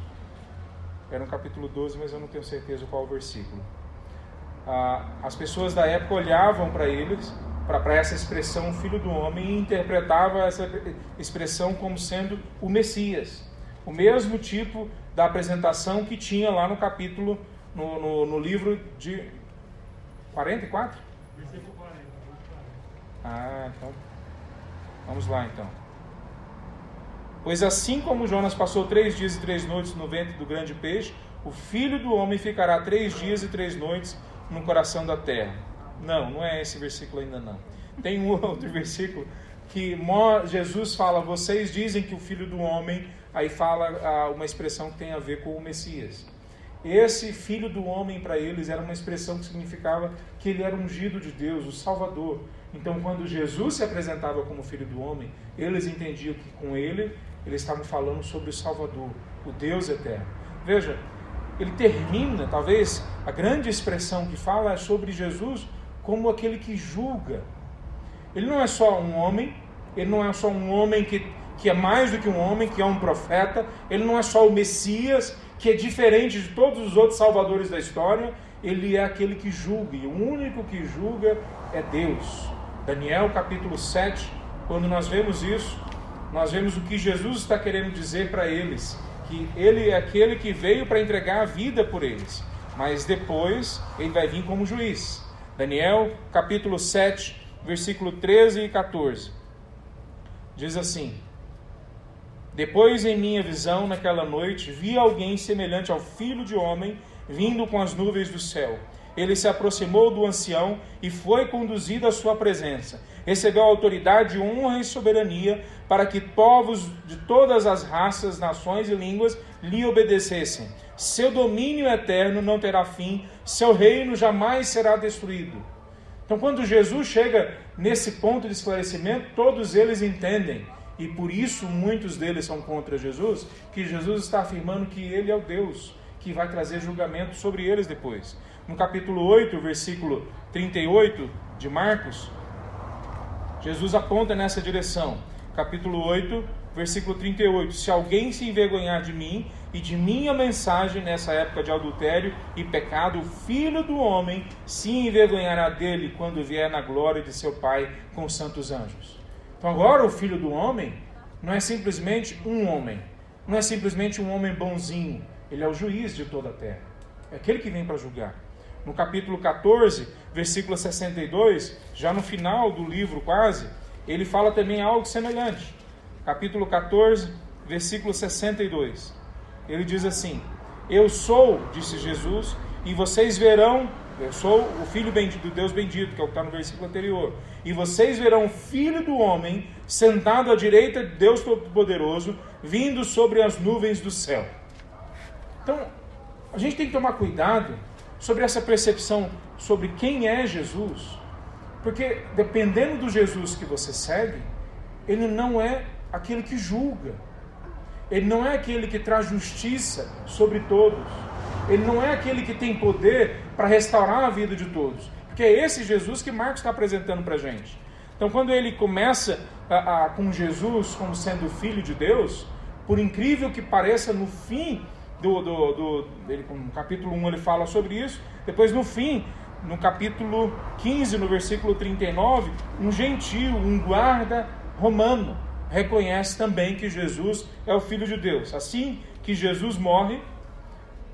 Speaker 1: É no capítulo 12, mas eu não tenho certeza qual o versículo. as pessoas da época olhavam para eles, para essa expressão Filho do Homem, e interpretavam essa expressão como sendo o Messias. O mesmo tipo da apresentação que tinha lá no capítulo, no livro de 44?
Speaker 2: Versículo 40.
Speaker 1: Então, vamos lá então. Pois assim como Jonas passou 3 dias e 3 noites no ventre do grande peixe, o Filho do Homem ficará 3 dias e 3 noites no coração da terra. Não é esse versículo ainda não. Tem um outro versículo que Jesus fala, vocês dizem que o Filho do Homem, aí fala uma expressão que tem a ver com o Messias. Esse Filho do Homem para eles era uma expressão que significava que ele era ungido de Deus, o Salvador. Então quando Jesus se apresentava como Filho do Homem, eles entendiam que com ele, eles estavam falando sobre o Salvador, o Deus eterno. Veja, ele termina, talvez, a grande expressão que fala é sobre Jesus como aquele que julga. Ele não é só um homem, ele não é só um homem que é mais do que um homem, que é um profeta, ele não é só o Messias, que é diferente de todos os outros salvadores da história, ele é aquele que julga, e o único que julga é Deus. Daniel capítulo 7, quando nós vemos isso, nós vemos o que Jesus está querendo dizer para eles, que ele é aquele que veio para entregar a vida por eles, mas depois ele vai vir como juiz. Daniel capítulo 7, versículo 13 e 14, diz assim: depois em minha visão naquela noite, vi alguém semelhante ao Filho de Homem, vindo com as nuvens do céu. Ele se aproximou do ancião e foi conduzido à sua presença. Recebeu autoridade, honra e soberania para que povos de todas as raças, nações e línguas lhe obedecessem. Seu domínio eterno não terá fim, seu reino jamais será destruído. Então, quando Jesus chega nesse ponto de esclarecimento, todos eles entendem, e por isso muitos deles são contra Jesus, que Jesus está afirmando que ele é o Deus que vai trazer julgamento sobre eles depois. No capítulo 8, versículo 38 de Marcos, Jesus aponta nessa direção. Capítulo 8, versículo 38. Se alguém se envergonhar de mim e de minha mensagem nessa época de adultério e pecado, o Filho do Homem se envergonhará dele quando vier na glória de seu Pai com os santos anjos. Então agora o Filho do Homem não é simplesmente um homem, não é simplesmente um homem bonzinho, ele é o juiz de toda a terra, é aquele que vem para julgar. No capítulo 14, versículo 62, já no final do livro quase, ele fala também algo semelhante. Capítulo 14, versículo 62, ele diz assim: eu sou, disse Jesus, e vocês verão, eu sou o Filho bendito, do Deus bendito, que é o que está no versículo anterior, e vocês verão o Filho do Homem sentado à direita de Deus Todo-Poderoso, vindo sobre as nuvens do céu. Então, a gente tem que tomar cuidado sobre essa percepção sobre quem é Jesus, porque dependendo do Jesus que você segue, ele não é aquele que julga, ele não é aquele que traz justiça sobre todos, ele não é aquele que tem poder para restaurar a vida de todos, porque é esse Jesus que Marcos está apresentando para a gente. Então quando ele começa com Jesus como sendo o Filho de Deus, por incrível que pareça, no fim no capítulo 1 ele fala sobre isso, depois no fim, no capítulo 15, no versículo 39, um gentio, um guarda romano, reconhece também que Jesus é o Filho de Deus. Assim que Jesus morre,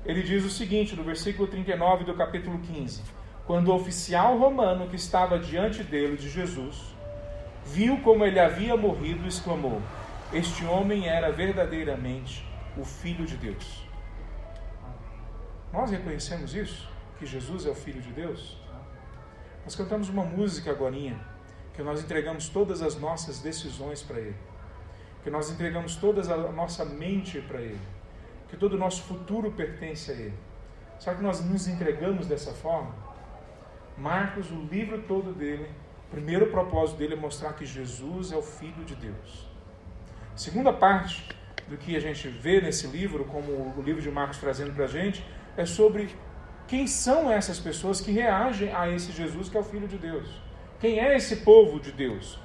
Speaker 1: ele diz o seguinte, no versículo 39 do capítulo 15, quando o oficial romano que estava diante dele, de Jesus, viu como ele havia morrido, exclamou: este homem era verdadeiramente o Filho de Deus. Nós reconhecemos isso? Que Jesus é o Filho de Deus? Nós cantamos uma música agorinha, que nós entregamos todas as nossas decisões para Ele, que nós entregamos toda a nossa mente para Ele, que todo o nosso futuro pertence a Ele. Só que nós nos entregamos dessa forma? Marcos, o livro todo dele, o primeiro propósito dele é mostrar que Jesus é o Filho de Deus. A segunda parte do que a gente vê nesse livro, como o livro de Marcos trazendo para a gente, é sobre quem são essas pessoas que reagem a esse Jesus que é o Filho de Deus. Quem é esse povo de Deus?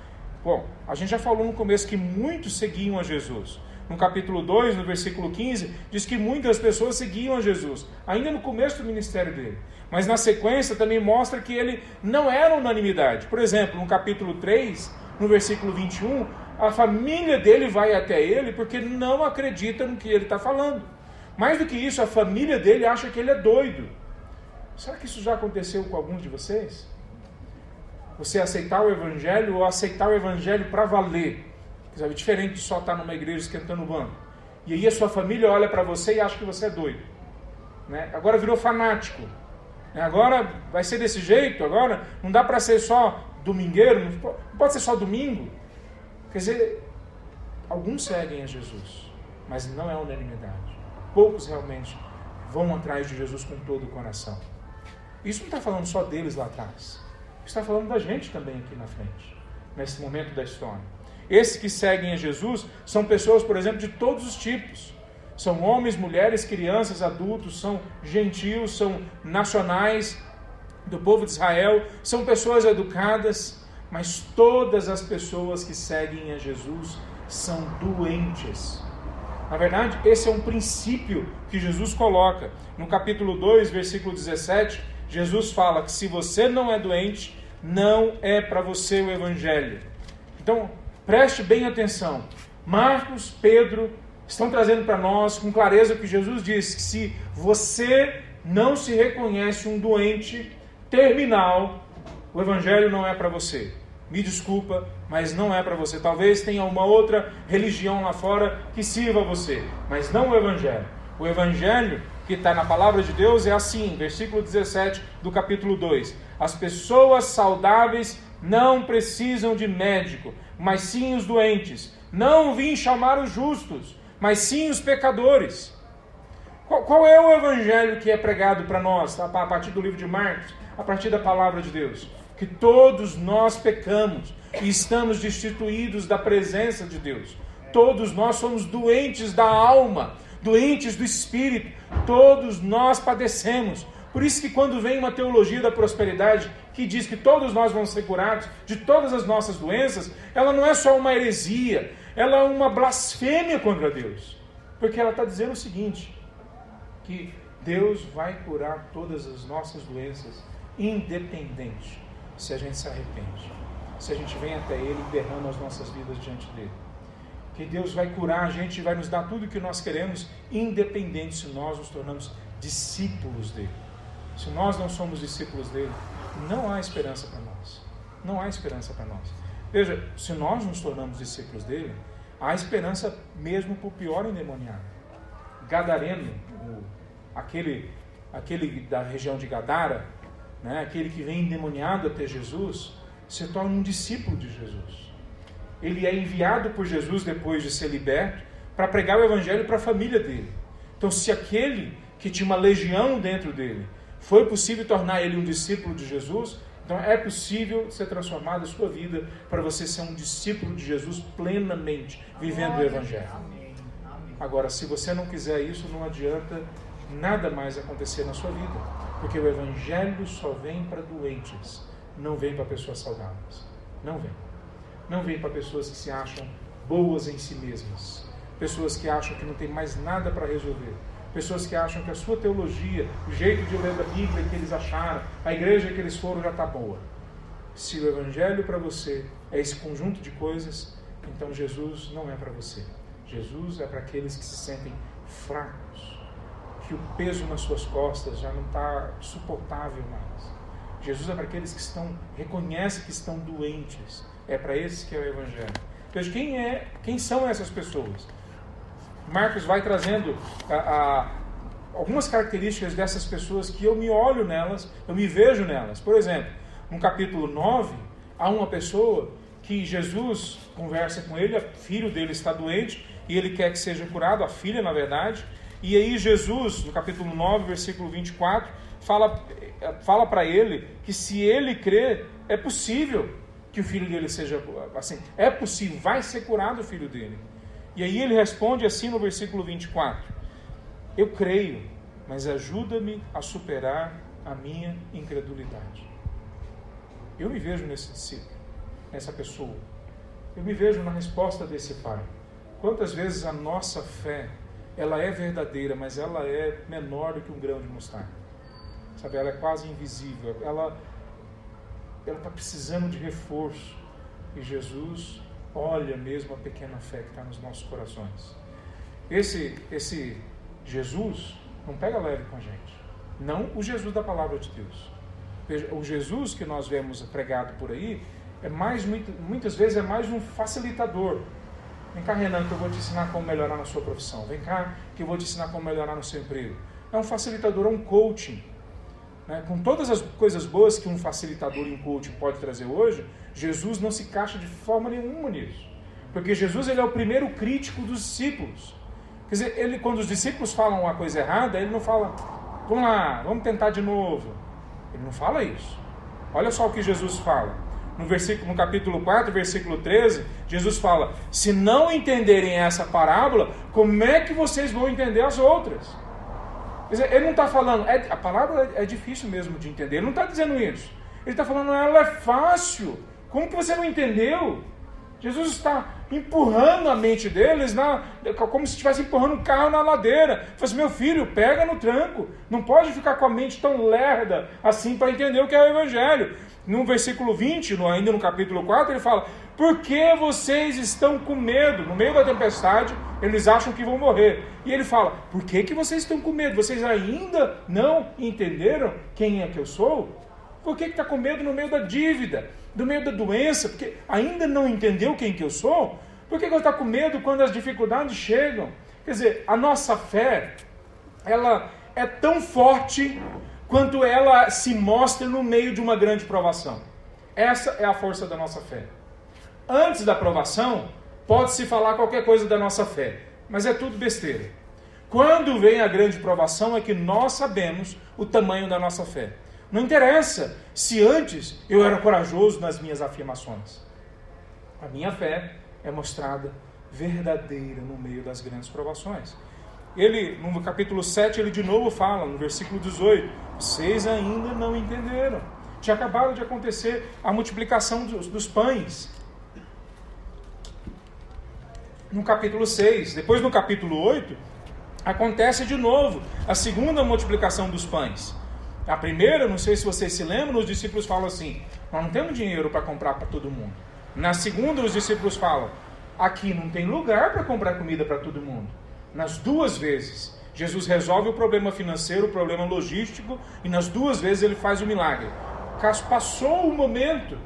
Speaker 1: Bom, a gente já falou no começo que muitos seguiam a Jesus. no capítulo 2, no versículo 15, diz que muitas pessoas seguiam a Jesus, ainda no começo do ministério dele. Mas na sequência também mostra que ele não era unanimidade. Por exemplo, no capítulo 3, no versículo 21, a família dele vai até ele porque não acredita no que ele está falando. Mais do que isso, a família dele acha que ele é doido. Será que isso já aconteceu com alguns de vocês? Você aceitar o Evangelho ou aceitar o Evangelho para valer? É diferente de só estar numa igreja esquentando o banco. E aí a sua família olha para você e acha que você é doido. Né? Agora virou fanático. Agora vai ser desse jeito, agora não dá para ser só domingueiro, não pode ser só domingo. Quer dizer, alguns seguem a Jesus, mas não é unanimidade. Poucos realmente vão atrás de Jesus com todo o coração. Isso não está falando só deles lá atrás. Está falando da gente também aqui na frente, nesse momento da história. Esses que seguem a Jesus são pessoas, por exemplo, de todos os tipos. São homens, mulheres, crianças, adultos, são gentios, são nacionais do povo de Israel, são pessoas educadas, mas todas as pessoas que seguem a Jesus são doentes. Na verdade, esse é um princípio que Jesus coloca. No capítulo 2, versículo 17, Jesus fala que se você não é doente, não é para você o Evangelho. Então, preste bem atenção. Marcos, Pedro estão trazendo para nós com clareza o que Jesus disse, que se você não se reconhece um doente terminal, o Evangelho não é para você. Me desculpa, mas não é para você. Talvez tenha uma outra religião lá fora que sirva a você, mas não o Evangelho. O Evangelho que está na palavra de Deus é assim, versículo 17 do capítulo 2. As pessoas saudáveis não precisam de médico, mas sim os doentes. Não vim chamar os justos, mas sim os pecadores. Qual é o Evangelho que é pregado para nós, a partir do livro de Marcos, a partir da palavra de Deus? Que todos nós pecamos e estamos destituídos da presença de Deus. Todos nós somos doentes da alma, doentes do espírito. Todos nós padecemos. Por isso que quando vem uma teologia da prosperidade que diz que todos nós vamos ser curados de todas as nossas doenças, ela não é só uma heresia, ela é uma blasfêmia contra Deus. Porque ela está dizendo o seguinte, que Deus vai curar todas as nossas doenças, independente se a gente se arrepende, se a gente vem até Ele e derrama as nossas vidas diante dEle. Que Deus vai curar a gente e vai nos dar tudo o que nós queremos, independente se nós nos tornamos discípulos dEle. Se nós não somos discípulos dEle, não há esperança para nós. Não há esperança para nós. Veja, se nós nos tornamos discípulos dEle, há esperança mesmo para o pior endemoniado. Gadareno, aquele da região de Gadara, né, aquele que vem endemoniado até Jesus, se torna um discípulo de Jesus. Ele é enviado por Jesus depois de ser liberto para pregar o Evangelho para a família dele. Então, se aquele que tinha uma legião dentro dele, foi possível tornar ele um discípulo de Jesus, então é possível ser transformada a sua vida para você ser um discípulo de Jesus plenamente, vivendo o Evangelho. Agora, se você não quiser isso, não adianta nada mais acontecer na sua vida, porque o Evangelho só vem para doentes, não vem para pessoas saudáveis. Não vem. Não vem para pessoas que se acham boas em si mesmas, pessoas que acham que não tem mais nada para resolver, pessoas que acham que a sua teologia, o jeito de ler a Bíblia que eles acharam, a igreja que eles foram já está boa. Se o Evangelho para você é esse conjunto de coisas, então Jesus não é para você. Jesus é para aqueles que se sentem fracos, que o peso nas suas costas já não está suportável mais. Jesus é para aqueles que reconhecem que estão doentes. É para esses que é o Evangelho. Veja, quem são essas pessoas? Marcos vai trazendo algumas características dessas pessoas que eu me olho nelas, eu me vejo nelas. Por exemplo, no capítulo 9, há uma pessoa que Jesus conversa com ele, o filho dele está doente e ele quer que seja curado, a filha na verdade, e aí Jesus, no capítulo 9, versículo 24, fala para ele que se ele crer, é possível que o filho dele seja assim, é possível, vai ser curado o filho dele. E aí ele responde assim no versículo 24, eu creio, mas ajuda-me a superar a minha incredulidade. Eu me vejo nesse discípulo, nessa pessoa. Eu me vejo na resposta desse pai. Quantas vezes a nossa fé, ela é verdadeira, mas ela é menor do que um grão de mostarda. Sabe, ela é quase invisível. Ela está precisando de reforço. E Jesus olha mesmo a pequena fé que está nos nossos corações. Esse Jesus não pega leve com a gente. Não o Jesus da palavra de Deus. Veja, o Jesus que nós vemos pregado por aí, muitas vezes é mais um facilitador. Vem cá, Renan, que eu vou te ensinar como melhorar na sua profissão. Vem cá, que eu vou te ensinar como melhorar no seu emprego. É um facilitador, é um coaching. Com todas as coisas boas que um facilitador e um coaching pode trazer hoje, Jesus não se encaixa de forma nenhuma nisso. Porque Jesus, ele é o primeiro crítico dos discípulos. Quer dizer, quando os discípulos falam uma coisa errada, ele não fala, vamos lá, vamos tentar de novo. Ele não fala isso. Olha só o que Jesus fala. No capítulo 4, versículo 13, Jesus fala, se não entenderem essa parábola, como é que vocês vão entender as outras? Quer dizer, ele não está falando, a palavra é difícil mesmo de entender, ele não está dizendo isso. Ele está falando, ela é fácil. Como que você não entendeu? Jesus está empurrando a mente deles, como se estivesse empurrando um carro na ladeira. Ele fala assim, meu filho, pega no tranco. Não pode ficar com a mente tão lerda assim para entender o que é o Evangelho. No versículo 20, ainda no capítulo 4, ele fala, por que vocês estão com medo? No meio da tempestade, eles acham que vão morrer. E ele fala, por que vocês estão com medo? Vocês ainda não entenderam quem é que eu sou? Por que está com medo no meio da dívida? No meio da doença? Porque ainda não entendeu quem que eu sou? Por que está com medo quando as dificuldades chegam? Quer dizer, a nossa fé, ela é tão forte quanto ela se mostra no meio de uma grande provação. Essa é a força da nossa fé. Antes da provação, pode-se falar qualquer coisa da nossa fé, mas é tudo besteira. Quando vem a grande provação é que nós sabemos o tamanho da nossa fé. Não interessa se antes eu era corajoso nas minhas afirmações. A minha fé é mostrada verdadeira no meio das grandes provações. Ele, no capítulo 7, ele de novo fala, no versículo 18, vocês ainda não entenderam. Tinha acabado de acontecer a multiplicação dos pães. No capítulo 6, depois no capítulo 8, acontece de novo a segunda multiplicação dos pães. A primeira, não sei se vocês se lembram, os discípulos falam assim, nós não temos dinheiro para comprar para todo mundo. Na segunda, os discípulos falam, aqui não tem lugar para comprar comida para todo mundo. Nas duas vezes, Jesus resolve o problema financeiro, o problema logístico, e nas duas vezes ele faz o milagre. Passou o momento,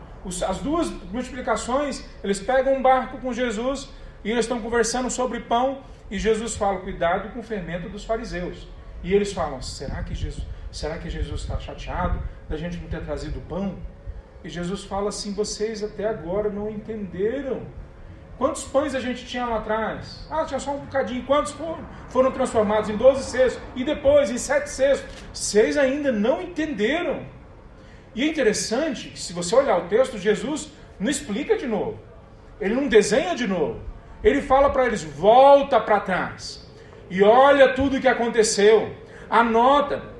Speaker 1: as duas multiplicações, eles pegam um barco com Jesus, e eles estão conversando sobre pão, e Jesus fala, cuidado com o fermento dos fariseus. E eles falam, será que Jesus está chateado da gente não ter trazido pão? E Jesus fala assim, vocês até agora não entenderam. Quantos pães a gente tinha lá atrás? Tinha só um bocadinho. Quantos foram transformados em 12 cestos? E depois em 7 cestos? Vocês ainda não entenderam. E é interessante que se você olhar o texto, Jesus não explica de novo. Ele não desenha de novo. Ele fala para eles, volta para trás. E olha tudo o que aconteceu. Anota.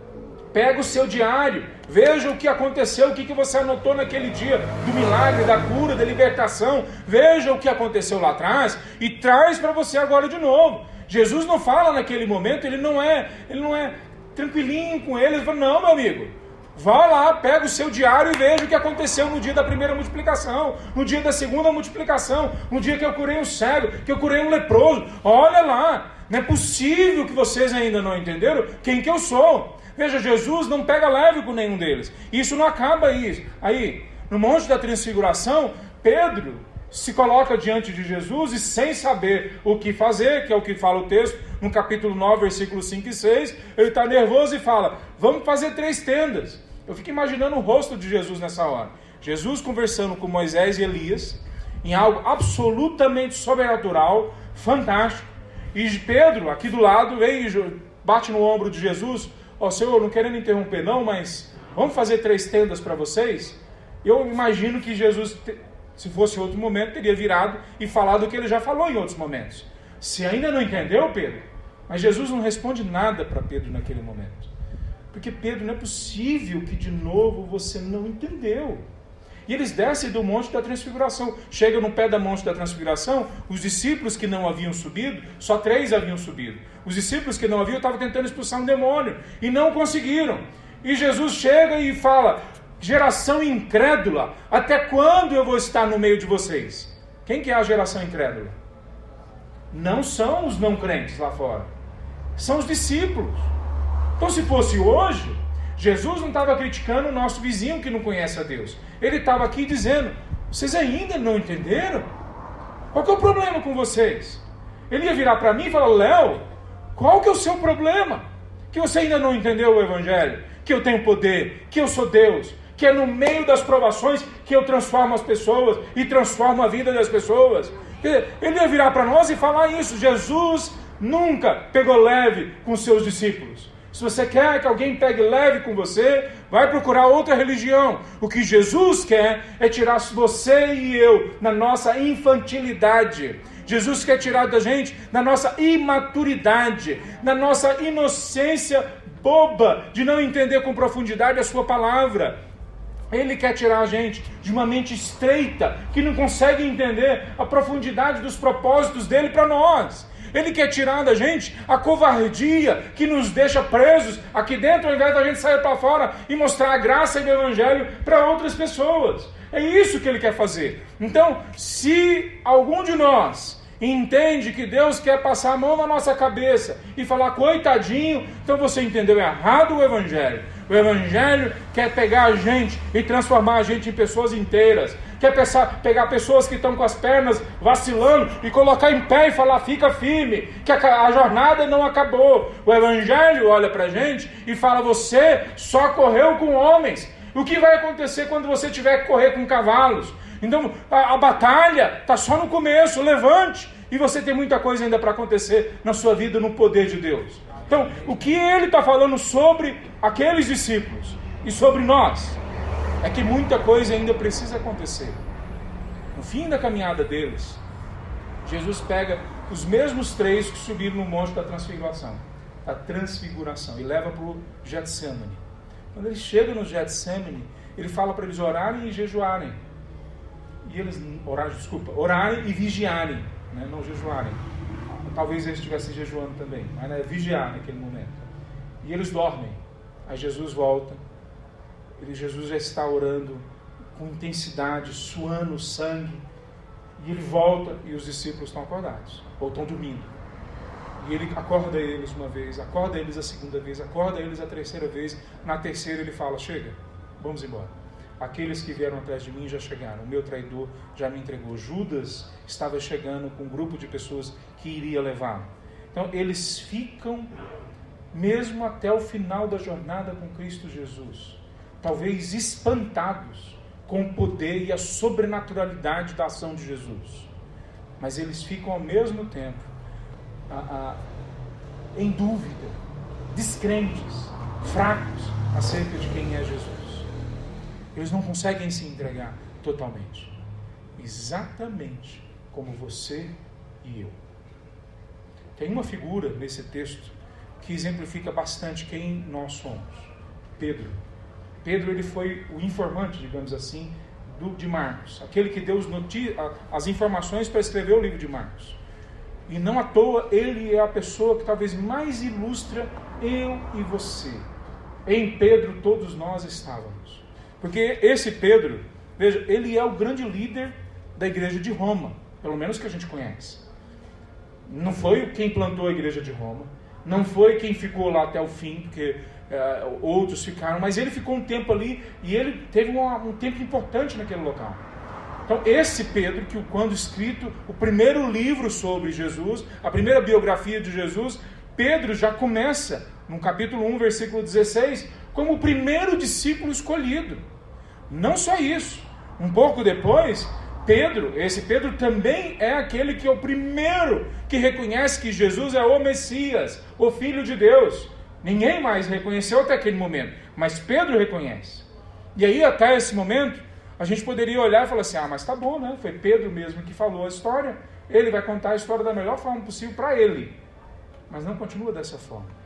Speaker 1: Pega o seu diário, veja o que aconteceu, o que você anotou naquele dia do milagre, da cura, da libertação. Veja o que aconteceu lá atrás e traz para você agora de novo. Jesus não fala naquele momento, ele não é tranquilinho com ele. Ele fala, não, meu amigo, vá lá, pega o seu diário e veja o que aconteceu no dia da primeira multiplicação, no dia da segunda multiplicação, no dia que eu curei um cego, que eu curei um leproso. Olha lá, não é possível que vocês ainda não entenderam quem que eu sou. Veja, Jesus não pega leve com nenhum deles. Isso não acaba aí. No Monte da Transfiguração, Pedro se coloca diante de Jesus e sem saber o que fazer, que é o que fala o texto, no capítulo 9, versículos 5 e 6, ele está nervoso e fala, vamos fazer 3 tendas. Eu fico imaginando o rosto de Jesus nessa hora. Jesus conversando com Moisés e Elias, em algo absolutamente sobrenatural, fantástico. E Pedro, aqui do lado, vem e bate no ombro de Jesus, Senhor, não querendo interromper não, mas vamos fazer 3 tendas para vocês? Eu imagino que Jesus, se fosse outro momento, teria virado e falado o que ele já falou em outros momentos. Se ainda não entendeu, Pedro? Mas Jesus não responde nada para Pedro naquele momento. Porque Pedro, não é possível que de novo você não entendeu. E eles descem do Monte da Transfiguração. Chegam no pé do Monte da Transfiguração, os discípulos que não haviam subido, só 3 haviam subido. Os discípulos que não haviam estavam tentando expulsar um demônio e não conseguiram. E Jesus chega e fala: geração incrédula, até quando eu vou estar no meio de vocês? Quem que é a geração incrédula? Não são os não crentes lá fora, são os discípulos. Então, se fosse hoje, Jesus não estava criticando o nosso vizinho que não conhece a Deus. Ele estava aqui dizendo: vocês ainda não entenderam? Qual que é o problema com vocês? Ele ia virar para mim e falar: Léo, qual que é o seu problema? Que você ainda não entendeu o Evangelho? Que eu tenho poder, que eu sou Deus, que é no meio das provações que eu transformo as pessoas e transformo a vida das pessoas. Ele ia virar para nós e falar isso. Jesus nunca pegou leve com seus discípulos. Se você quer que alguém pegue leve com você, vai procurar outra religião. O que Jesus quer é tirar você e eu na nossa infantilidade. Jesus quer tirar da gente na nossa imaturidade, na nossa inocência boba de não entender com profundidade a sua palavra. Ele quer tirar a gente de uma mente estreita, que não consegue entender a profundidade dos propósitos dele para nós. Ele quer tirar da gente a covardia que nos deixa presos aqui dentro, ao invés da gente sair para fora e mostrar a graça e o Evangelho para outras pessoas. É isso que ele quer fazer. Então, se algum de nós entende que Deus quer passar a mão na nossa cabeça e falar coitadinho, então você entendeu errado o Evangelho. O Evangelho quer pegar a gente e transformar a gente em pessoas inteiras. Quer pegar pessoas que estão com as pernas vacilando e colocar em pé e falar: fica firme, que a jornada não acabou. O Evangelho olha para a gente e fala: você só correu com homens. O que vai acontecer quando você tiver que correr com cavalos? Então a batalha está só no começo. Levante, e você tem muita coisa ainda para acontecer na sua vida no poder de Deus. Então, o que ele está falando sobre aqueles discípulos e sobre nós é que muita coisa ainda precisa acontecer. No fim da caminhada deles, Jesus pega os mesmos 3 que subiram no Monte da Transfiguração, e leva para o Getsemane. Quando ele chega no Getsemane, ele fala para eles orarem e jejuarem. E eles orarem e vigiarem, né? Não jejuarem. Talvez eles estivessem jejuando também, mas é vigiar naquele momento. E eles dormem. Aí Jesus volta. Jesus já está orando com intensidade, suando sangue. E ele volta e os discípulos estão acordados, ou estão dormindo. E ele acorda eles uma vez, acorda eles a segunda vez, acorda eles a terceira vez. Na terceira ele fala: chega, vamos embora. Aqueles que vieram atrás de mim já chegaram, o meu traidor já me entregou. Judas estava chegando com um grupo de pessoas que iria levá-lo. Então eles ficam mesmo até o final da jornada com Cristo Jesus, talvez espantados com o poder e a sobrenaturalidade da ação de Jesus. Mas eles ficam ao mesmo tempo em dúvida, descrentes, fracos acerca de quem é Jesus. Eles não conseguem se entregar totalmente. Exatamente como você e eu. Tem uma figura nesse texto que exemplifica bastante quem nós somos. Pedro. Pedro, ele foi o informante, digamos assim, de Marcos. Aquele que deu as informações para escrever o livro de Marcos. E não à toa, ele é a pessoa que talvez mais ilustra eu e você. Em Pedro todos nós estávamos. Porque esse Pedro, veja, ele é o grande líder da igreja de Roma, pelo menos que a gente conhece. Não foi quem plantou a igreja de Roma, não foi quem ficou lá até o fim, porque outros ficaram, mas ele ficou um tempo ali e ele teve um tempo importante naquele local. Então esse Pedro, que quando escrito o primeiro livro sobre Jesus, a primeira biografia de Jesus, Pedro já começa no capítulo 1, versículo 16, como o primeiro discípulo escolhido. Não só isso, um pouco depois, esse Pedro também é aquele que é o primeiro que reconhece que Jesus é o Messias, o Filho de Deus. Ninguém mais reconheceu até aquele momento, mas Pedro reconhece. E aí até esse momento, a gente poderia olhar e falar assim: mas tá bom, né? Foi Pedro mesmo que falou a história, ele vai contar a história da melhor forma possível para ele. Mas não continua dessa forma.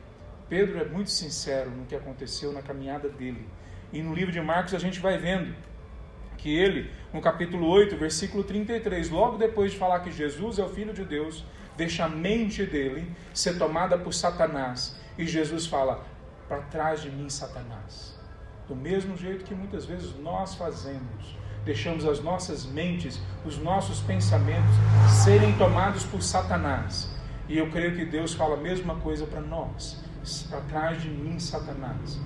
Speaker 1: Pedro é muito sincero no que aconteceu na caminhada dele. E no livro de Marcos a gente vai vendo que ele, no capítulo 8, versículo 33, logo depois de falar que Jesus é o Filho de Deus, deixa a mente dele ser tomada por Satanás. E Jesus fala: para trás de mim, Satanás. Do mesmo jeito que muitas vezes nós fazemos, deixamos as nossas mentes, os nossos pensamentos serem tomados por Satanás. E eu creio que Deus fala a mesma coisa para nós: para trás de mim, Satanás.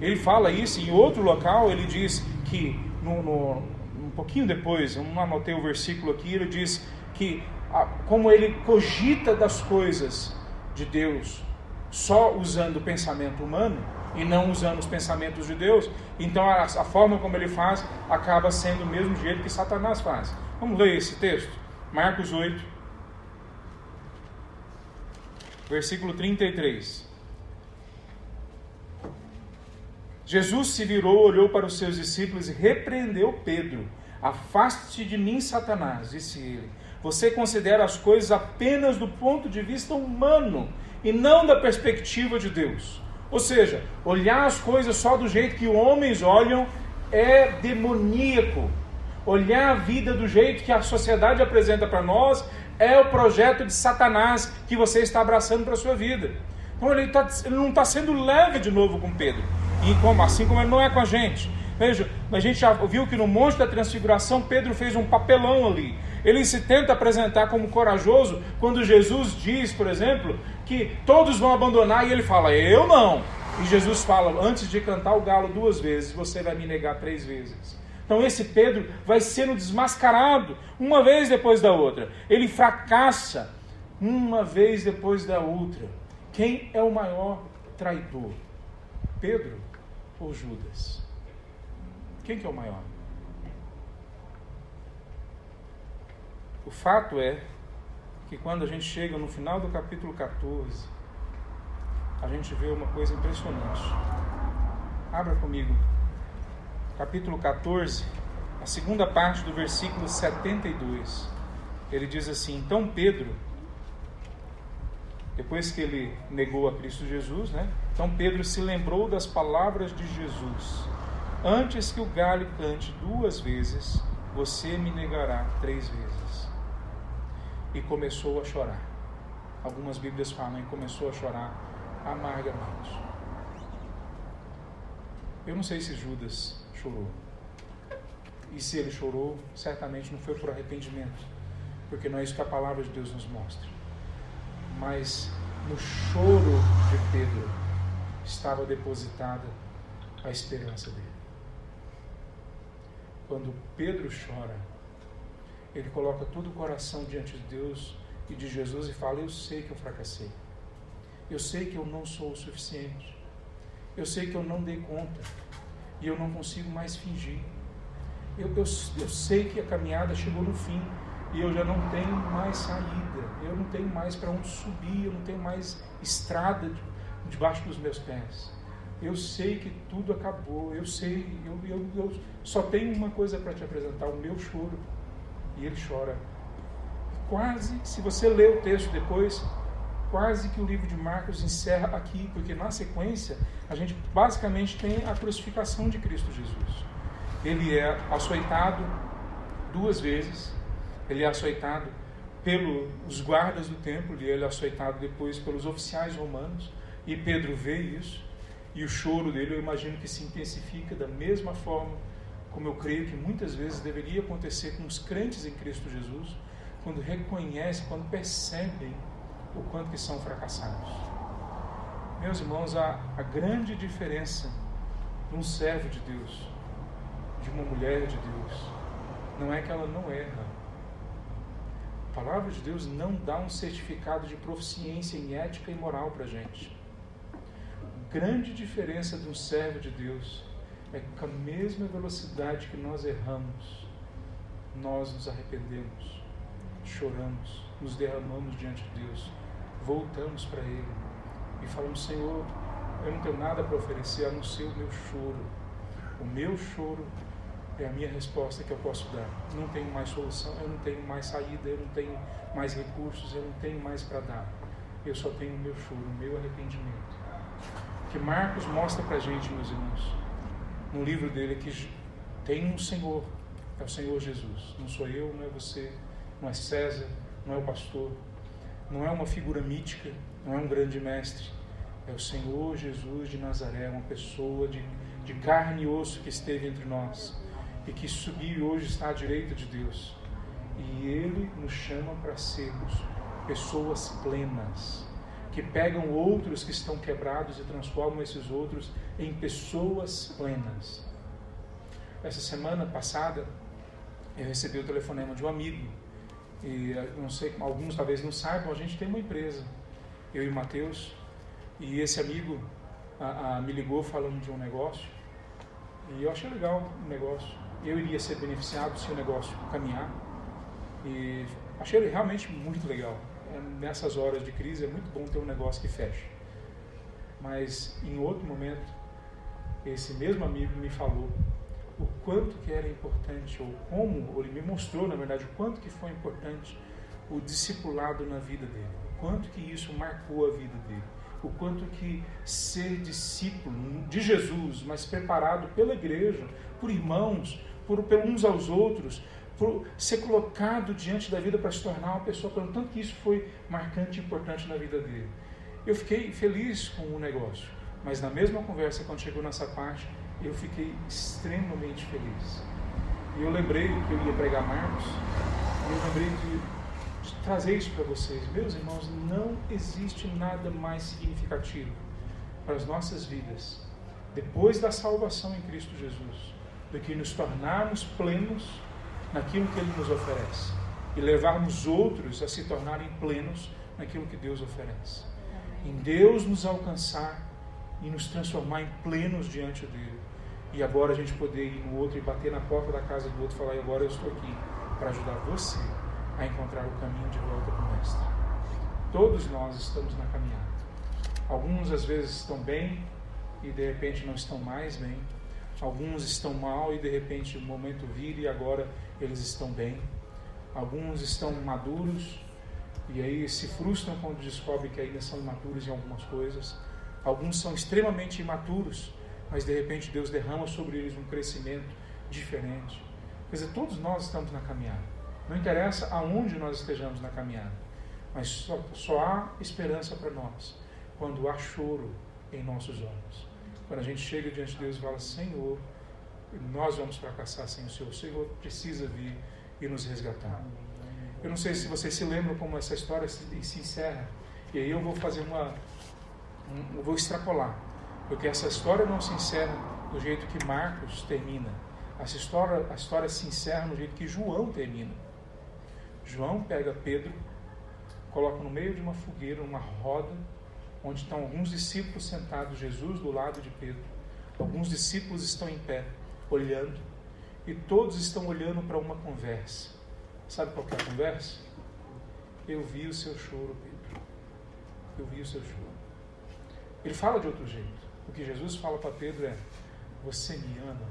Speaker 1: Ele fala isso em outro local. Ele diz que, um pouquinho depois, eu não anotei o versículo aqui, ele diz que como ele cogita das coisas de Deus só usando o pensamento humano e não usando os pensamentos de Deus, então a forma como ele faz acaba sendo o mesmo jeito que Satanás faz. Vamos ler esse texto? Marcos 8, versículo 33. Jesus se virou, olhou para os seus discípulos e repreendeu Pedro. Afaste-te de mim, Satanás, disse ele. Você considera as coisas apenas do ponto de vista humano e não da perspectiva de Deus. Ou seja, olhar as coisas só do jeito que homens olham é demoníaco. Olhar a vida do jeito que a sociedade apresenta para nós é o projeto de Satanás que você está abraçando para a sua vida. Então ele não está sendo leve de novo com Pedro. E assim como ele não é com a gente. Veja, a gente já viu que no Monte da Transfiguração Pedro fez um papelão ali. Ele se tenta apresentar como corajoso quando Jesus diz, por exemplo, que todos vão abandonar, e ele fala: eu não. E Jesus fala: antes de cantar o galo 2 vezes, você vai me negar 3 vezes. Então esse Pedro vai sendo desmascarado uma vez depois da outra. Ele fracassa uma vez depois da outra. Quem é o maior traidor? Pedro ou Judas? Quem que é o maior? O fato é que quando a gente chega no final do capítulo 14, a gente vê uma coisa impressionante. Abra comigo. Capítulo 14, a segunda parte do versículo 72. Ele diz assim: então Pedro, depois que ele negou a Cristo Jesus, então Pedro se lembrou das palavras de Jesus: antes que o galho cante 2 vezes, você me negará 3 vezes. E começou a chorar. Algumas Bíblias falam que começou a chorar amargamente. Eu não sei se Judas chorou. E se ele chorou, certamente não foi por arrependimento, porque não é isso que a palavra de Deus nos mostra. Mas no choro de Pedro estava depositada a esperança dele. Quando Pedro chora, ele coloca todo o coração diante de Deus e de Jesus e fala: eu sei que eu fracassei. Eu sei que eu não sou o suficiente. Eu sei que eu não dei conta. E eu não consigo mais fingir. Eu sei que a caminhada chegou no fim. E eu já não tenho mais saída. Eu não tenho mais para onde subir. Eu não tenho mais estrada debaixo dos meus pés. Eu sei que tudo acabou. Eu sei. Eu só tenho uma coisa para te apresentar: o meu choro. E ele chora. Quase, se você ler o texto depois, quase que o livro de Marcos encerra aqui, porque na sequência a gente basicamente tem a crucificação de Cristo Jesus. Ele é açoitado 2 vezes. Ele é açoitado pelos guardas do templo, e ele é açoitado depois pelos oficiais romanos. E Pedro vê isso, e o choro dele, eu imagino que se intensifica da mesma forma como eu creio que muitas vezes deveria acontecer com os crentes em Cristo Jesus, quando reconhecem, quando percebem o quanto que são fracassados. Meus irmãos, a grande diferença de um servo de Deus, de uma mulher de Deus, não é que ela não erra. A palavra de Deus não dá um certificado de proficiência em ética e moral para a gente. A grande diferença de um servo de Deus é que com a mesma velocidade que nós erramos, nós nos arrependemos, choramos, nos derramamos diante de Deus, voltamos para Ele e falamos: Senhor, eu não tenho nada para oferecer a não ser o meu choro. O meu choro é a minha resposta que eu posso dar. Não tenho mais solução, eu não tenho mais saída, eu não tenho mais recursos, eu não tenho mais para dar. Eu só tenho o meu choro, o meu arrependimento. Que Marcos mostra para a gente, meus irmãos, no livro dele, que tem um Senhor É o Senhor Jesus. Não sou eu, não é você, não é César, não é o pastor, não é uma figura mítica, não é um grande mestre. É o Senhor Jesus de Nazaré, uma pessoa de carne e osso que esteve entre nós e que subiu e hoje está à direita de Deus. E Ele nos chama para sermos pessoas plenas, que pegam outros que estão quebrados e transformam esses outros em pessoas plenas. Essa semana passada, eu recebi o telefonema de um amigo, e não sei, alguns talvez não saibam, a gente tem uma empresa, eu e o Mateus, e esse amigo me ligou falando de um negócio, e eu achei legal o negócio. Eu iria ser beneficiado se o negócio caminhar, e achei ele realmente muito legal. Nessas horas de crise é muito bom ter um negócio que fecha. Mas em outro momento, esse mesmo amigo me falou o quanto que era importante, ou ele me mostrou, na verdade, o quanto que foi importante o discipulado na vida dele, o quanto que isso marcou a vida dele, o quanto que ser discípulo de Jesus, mas preparado pela igreja, por irmãos, por uns aos outros, por ser colocado diante da vida para se tornar uma pessoa, pelo tanto que isso foi marcante e importante na vida dele. Eu fiquei feliz com o negócio, mas na mesma conversa, quando chegou nessa parte, eu fiquei extremamente feliz. E eu lembrei que eu ia pregar Marcos, e eu lembrei de trazer isso para vocês. Meus irmãos, não existe nada mais significativo para as nossas vidas, depois da salvação em Cristo Jesus, do que nos tornarmos plenos naquilo que Ele nos oferece e levarmos outros a se tornarem plenos naquilo que Deus oferece. Em Deus nos alcançar e nos transformar em plenos diante dEle. E agora a gente poder ir no outro e bater na porta da casa do outro e falar: e agora eu estou aqui para ajudar você a encontrar o caminho de volta para o Mestre. Todos nós estamos na caminhada. Alguns às vezes estão bem e de repente não estão mais bem. Alguns estão mal e de repente o momento vira e agora eles estão bem. Alguns estão maduros e aí se frustram quando descobrem que ainda são imaturos em algumas coisas. Alguns são extremamente imaturos, mas de repente Deus derrama sobre eles um crescimento diferente. Quer dizer, todos nós estamos na caminhada. Não interessa aonde nós estejamos na caminhada, mas só há esperança para nós quando há choro em nossos olhos. Quando a gente chega diante de Deus e fala: Senhor, nós vamos fracassar sem o Senhor. O Senhor precisa vir e nos resgatar. Eu não sei se vocês se lembram como essa história se encerra. E aí eu vou fazer eu vou extrapolar. Porque essa história não se encerra do jeito que Marcos termina. A história se encerra no jeito que João termina. João pega Pedro, coloca no meio de uma fogueira, uma roda, onde estão alguns discípulos sentados, Jesus do lado de Pedro. Alguns discípulos estão em pé, olhando, e todos estão olhando para uma conversa. Sabe qual que é a conversa? Eu vi o seu choro, Pedro. Eu vi o seu choro. Ele fala de outro jeito. O que Jesus fala para Pedro é: você me ama?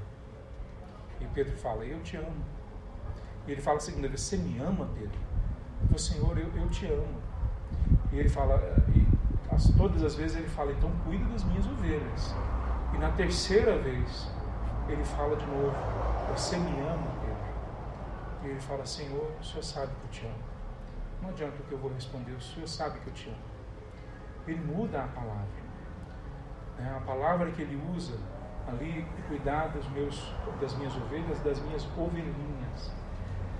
Speaker 1: E Pedro fala: eu te amo. E ele fala a segunda vez: você me ama, Pedro? Ele fala: Senhor, eu te amo. E ele fala, todas as vezes ele fala: então cuida das minhas ovelhas. E na terceira vez ele fala de novo: você me ama, Pedro? E ele fala: Senhor, o Senhor sabe que eu te amo. Não adianta o que eu vou responder, o Senhor sabe que eu te amo. Ele muda a palavra. A palavra que ele usa ali, cuidar das minhas ovelhas, das minhas ovelhinhas.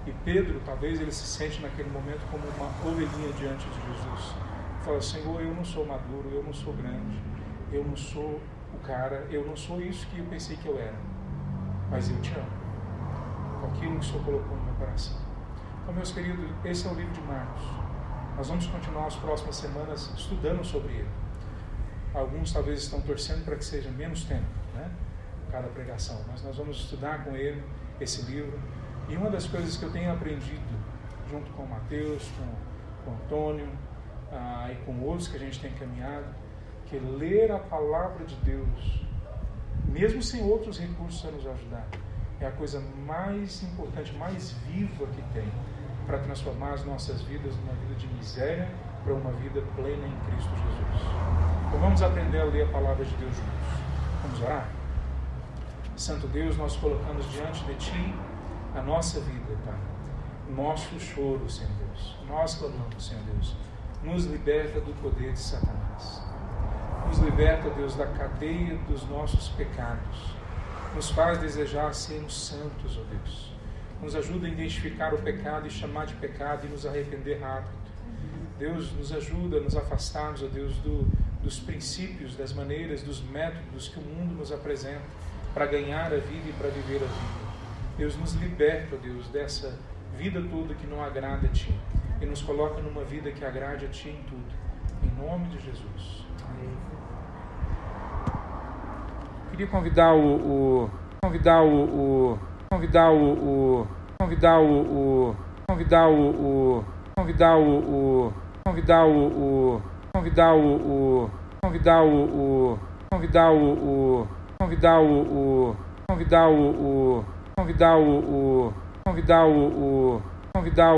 Speaker 1: E Pedro, talvez ele se sente naquele momento como uma ovelhinha diante de Jesus. Ele fala: Senhor, eu não sou maduro, eu não sou grande, eu não sou o cara, eu não sou isso que eu pensei que eu era, mas eu te amo, com aquilo que o Senhor colocou no meu coração. Então, meus queridos, esse é o livro de Marcos. Nós vamos continuar as próximas semanas estudando sobre ele. Alguns talvez estão torcendo para que seja menos tempo, né? Cada pregação, mas nós vamos estudar com ele esse livro. E uma das coisas que eu tenho aprendido junto com o Mateus, com o Antônio e com outros que a gente tem caminhado, que ler a palavra de Deus, mesmo sem outros recursos a nos ajudar, é a coisa mais importante, mais viva que tem para transformar as nossas vidas numa vida de miséria para uma vida plena em Cristo Jesus. Então vamos aprender a ler a palavra de Deus juntos. Vamos orar? Santo Deus, nós colocamos diante de Ti a nossa vida, Pai. Nosso choro, Senhor Deus. Nós clamamos, Senhor Deus. Nos liberta do poder de Satanás. Nos liberta, Deus, da cadeia dos nossos pecados. Nos faz desejar sermos santos, ó Deus. Nos ajuda a identificar o pecado e chamar de pecado e nos arrepender rápido. Deus, nos ajuda a nos afastarmos, ó Deus, dos princípios, das maneiras, dos métodos que o mundo nos apresenta para ganhar a vida e para viver a vida. Deus, nos liberta, ó Deus, dessa vida toda que não agrada a Ti e nos coloca numa vida que agrade a Ti em tudo. Em nome de Jesus. Amém. Queria convidar o